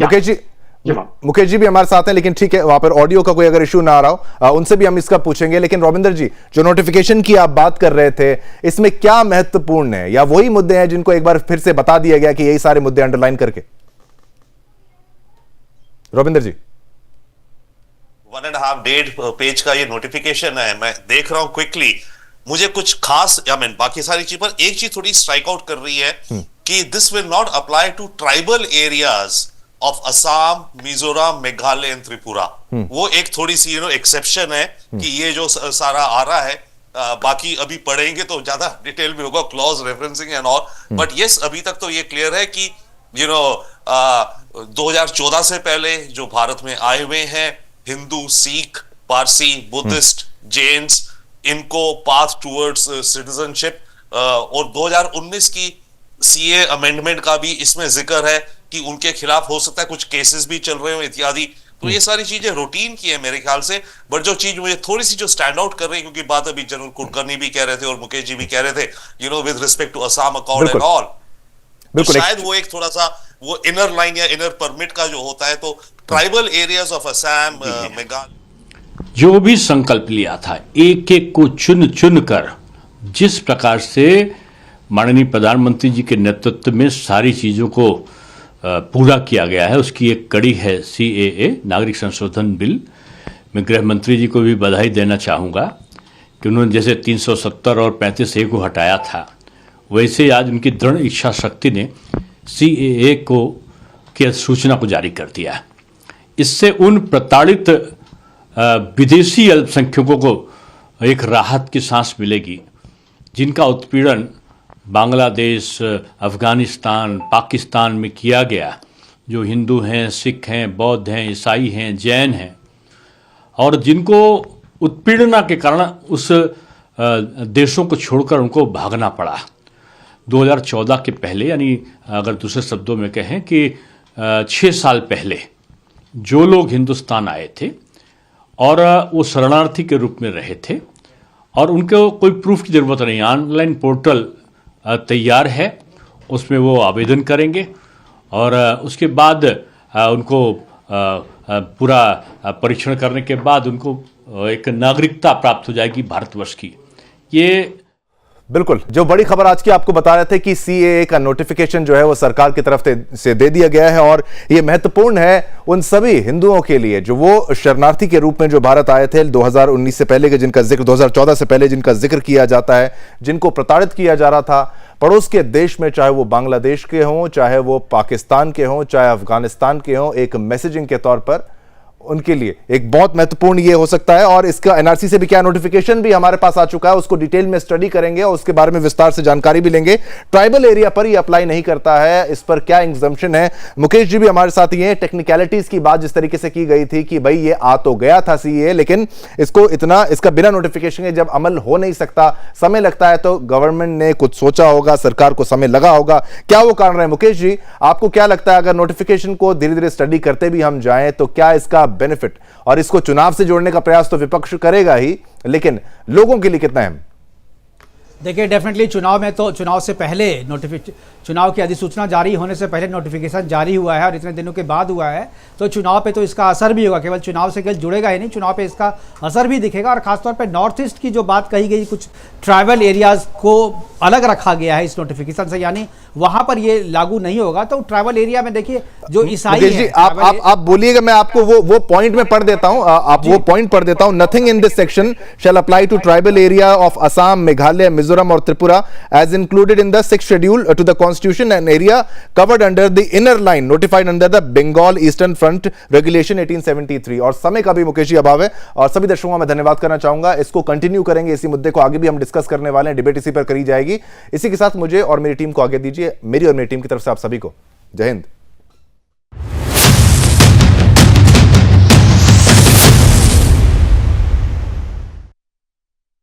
मुकेश जी भी हमारे साथ हैं, लेकिन ठीक है वहां पर ऑडियो का कोई अगर इश्यू ना आ रहा हो उनसे भी हम इसका पूछेंगे। लेकिन रविंदर जी, जो नोटिफिकेशन की आप बात कर रहे थे, इसमें क्या महत्वपूर्ण है, या वही मुद्दे हैं जिनको एक बार फिर से बता दिया गया कि यही सारे मुद्दे अंडरलाइन करके? रविंदर जी, 1.5 पेज का ये नोटिफिकेशन है, मैं देख रहा हूं क्विकली। मुझे कुछ खास बाकी सारी चीज पर एक चीज थोड़ी स्ट्राइक आउट कर रही है कि this will not apply to tribal areas of Assam, Mizoram, Meghalaya and Tripura. वो एक थोड़ी सी एक्सेप्शन है कि ये जो सारा आ रहा है, बाकी अभी पढ़ेंगे तो ज्यादा डिटेल में होगा, clause referencing and all. But yes, अभी तक तो ये क्लियर है कि 2014 से पहले जो भारत में आए हुए हैं हिंदू, सिख, पारसी, बुद्धिस्ट, जैन्स, इनको पाथ टूवर्ड्स सिटीजनशिप, और 2019 की सीए अमेंडमेंट का भी इसमें जिक्र है कि उनके खिलाफ हो सकता है कुछ केसेस भी चल रहे हो इत्यादि। तो ये सारी चीजें रूटीन की है मेरे ख्याल से। बट जो चीज मुझे थोड़ी सी जो स्टैंड आउट कर रही है, क्योंकि बात अभी जनरल कुलकर्णी भी कह रहे थे और मुकेश जी भी कह रहे थे, with respect to Assam accord and all, तो शायद वो एक थोड़ा सा वो इनर लाइन या इनर परमिट का जो होता है, तो tribal areas of Assam, Meghalaya, जो भी संकल्प लिया था एक एक को चुन चुन कर, जिस प्रकार से माननीय प्रधानमंत्री जी के नेतृत्व में सारी चीजों को पूरा किया गया है, उसकी एक कड़ी है CAA, नागरिक संशोधन बिल। मैं गृह मंत्री जी को भी बधाई देना चाहूँगा कि उन्होंने जैसे 370 और 35A को हटाया था, वैसे आज उनकी दृढ़ इच्छा शक्ति ने CAA की अधिसूचना को जारी कर दिया। इससे उन प्रताड़ित विदेशी अल्पसंख्यकों को एक राहत की सांस मिलेगी जिनका उत्पीड़न बांग्लादेश, अफगानिस्तान, पाकिस्तान में किया गया, जो हिंदू हैं, सिख हैं, बौद्ध हैं, ईसाई हैं, जैन हैं, और जिनको उत्पीड़ना के कारण उस देशों को छोड़कर उनको भागना पड़ा। 2014 के पहले, यानी अगर दूसरे शब्दों में कहें कि 6 साल पहले जो लोग हिंदुस्तान आए थे और वो शरणार्थी के रूप में रहे थे और उनको कोई प्रूफ की ज़रूरत नहीं, ऑनलाइन पोर्टल तैयार है, उसमें वो आवेदन करेंगे और उसके बाद उनको पूरा परीक्षण करने के बाद उनको एक नागरिकता प्राप्त हो जाएगी भारतवर्ष की। ये बिल्कुल, जो बड़ी खबर आज की आपको बता रहे थे कि सीएए का नोटिफिकेशन जो है वो सरकार की तरफ से दे दिया गया है और ये महत्वपूर्ण है उन सभी हिंदुओं के लिए जो वो शरणार्थी के रूप में जो भारत आए थे 2019 से पहले के, जिनका जिक्र 2014 से पहले जिनका जिक्र किया जाता है, जिनको प्रताड़ित किया जा रहा था पड़ोस के देश में, चाहे वो बांग्लादेश के हों, चाहे वो पाकिस्तान के हों, चाहे अफगानिस्तान के हों, एक मैसेजिंग के तौर पर उनके लिए एक बहुत महत्वपूर्ण ये हो सकता है। और इसका एनआरसी से भी क्या नोटिफिकेशन भी हमारे पास आ चुका है, उसको डिटेल में स्टडी करेंगे और उसके बारे में विस्तार से जानकारी भी लेंगे। ट्राइबल एरिया पर ये अप्लाई नहीं करता है, इस पर क्या एग्जम्पशन है, मुकेश जी भी हमारे साथ ही हैं। टेक्निकलिटीज की बात जिस तरीके से की गई थी कि भाई ये आ तो गया था सीए, लेकिन इसका बिना नोटिफिकेशन के जब अमल हो नहीं सकता, समय लगता है, तो गवर्नमेंट ने कुछ सोचा होगा, सरकार को समय लगा होगा, क्या वो कारण है? मुकेश जी, आपको क्या लगता है अगर नोटिफिकेशन को धीरे धीरे स्टडी करते भी हम जाएं तो क्या इसका बेनिफिट, और इसको चुनाव से जोड़ने का प्रयास तो विपक्ष करेगा ही, लेकिन लोगों के लिए कितना अहम? देखिए, डेफिनेटली चुनाव में तो चुनाव से पहले चुनाव की अधिसूचना जारी होने से पहले नोटिफिकेशन जारी हुआ है और इतने दिनों के बाद हुआ है, तो चुनाव पे तो इसका असर भी होगा। केवल चुनाव से केवल जुड़ेगा ही नहीं, चुनाव पे इसका असर भी दिखेगा। और खासतौर पे नॉर्थ ईस्ट की जो बात कही गई, कुछ ट्राइबल एरियाज को अलग रखा गया है इस नोटिफिकेशन से, यानी वहां पर ये लागू नहीं होगा। तो ट्राइबल एरिया में देखिए जो ईसाई हैं, आप बोलिएगा, मैं आपको वो पॉइंट में पढ़ देता हूं, वो पॉइंट पढ़ देता हूं। Nothing in this section shall apply to tribal area of Assam, Meghalaya, Mizoram और Tripura as included in the 6th schedule to the constitution and area covered under the inner line notified under the Bengal eastern front regulation 1873। और समय का भी मुकेश जी अभाव है, और सभी दर्शकों का मैं धन्यवाद करना चाहूंगा। इसको कंटिन्यू करेंगे, इसी मुद्दे को आगे भी हम डिस्कस करने वाले हैं, डिबेट इसी पर करी जाएगी। इसी के साथ मुझे और मेरी टीम को आगे दीजिए। मेरी और मेरी टीम की तरफ से आप सभी को जय हिंद।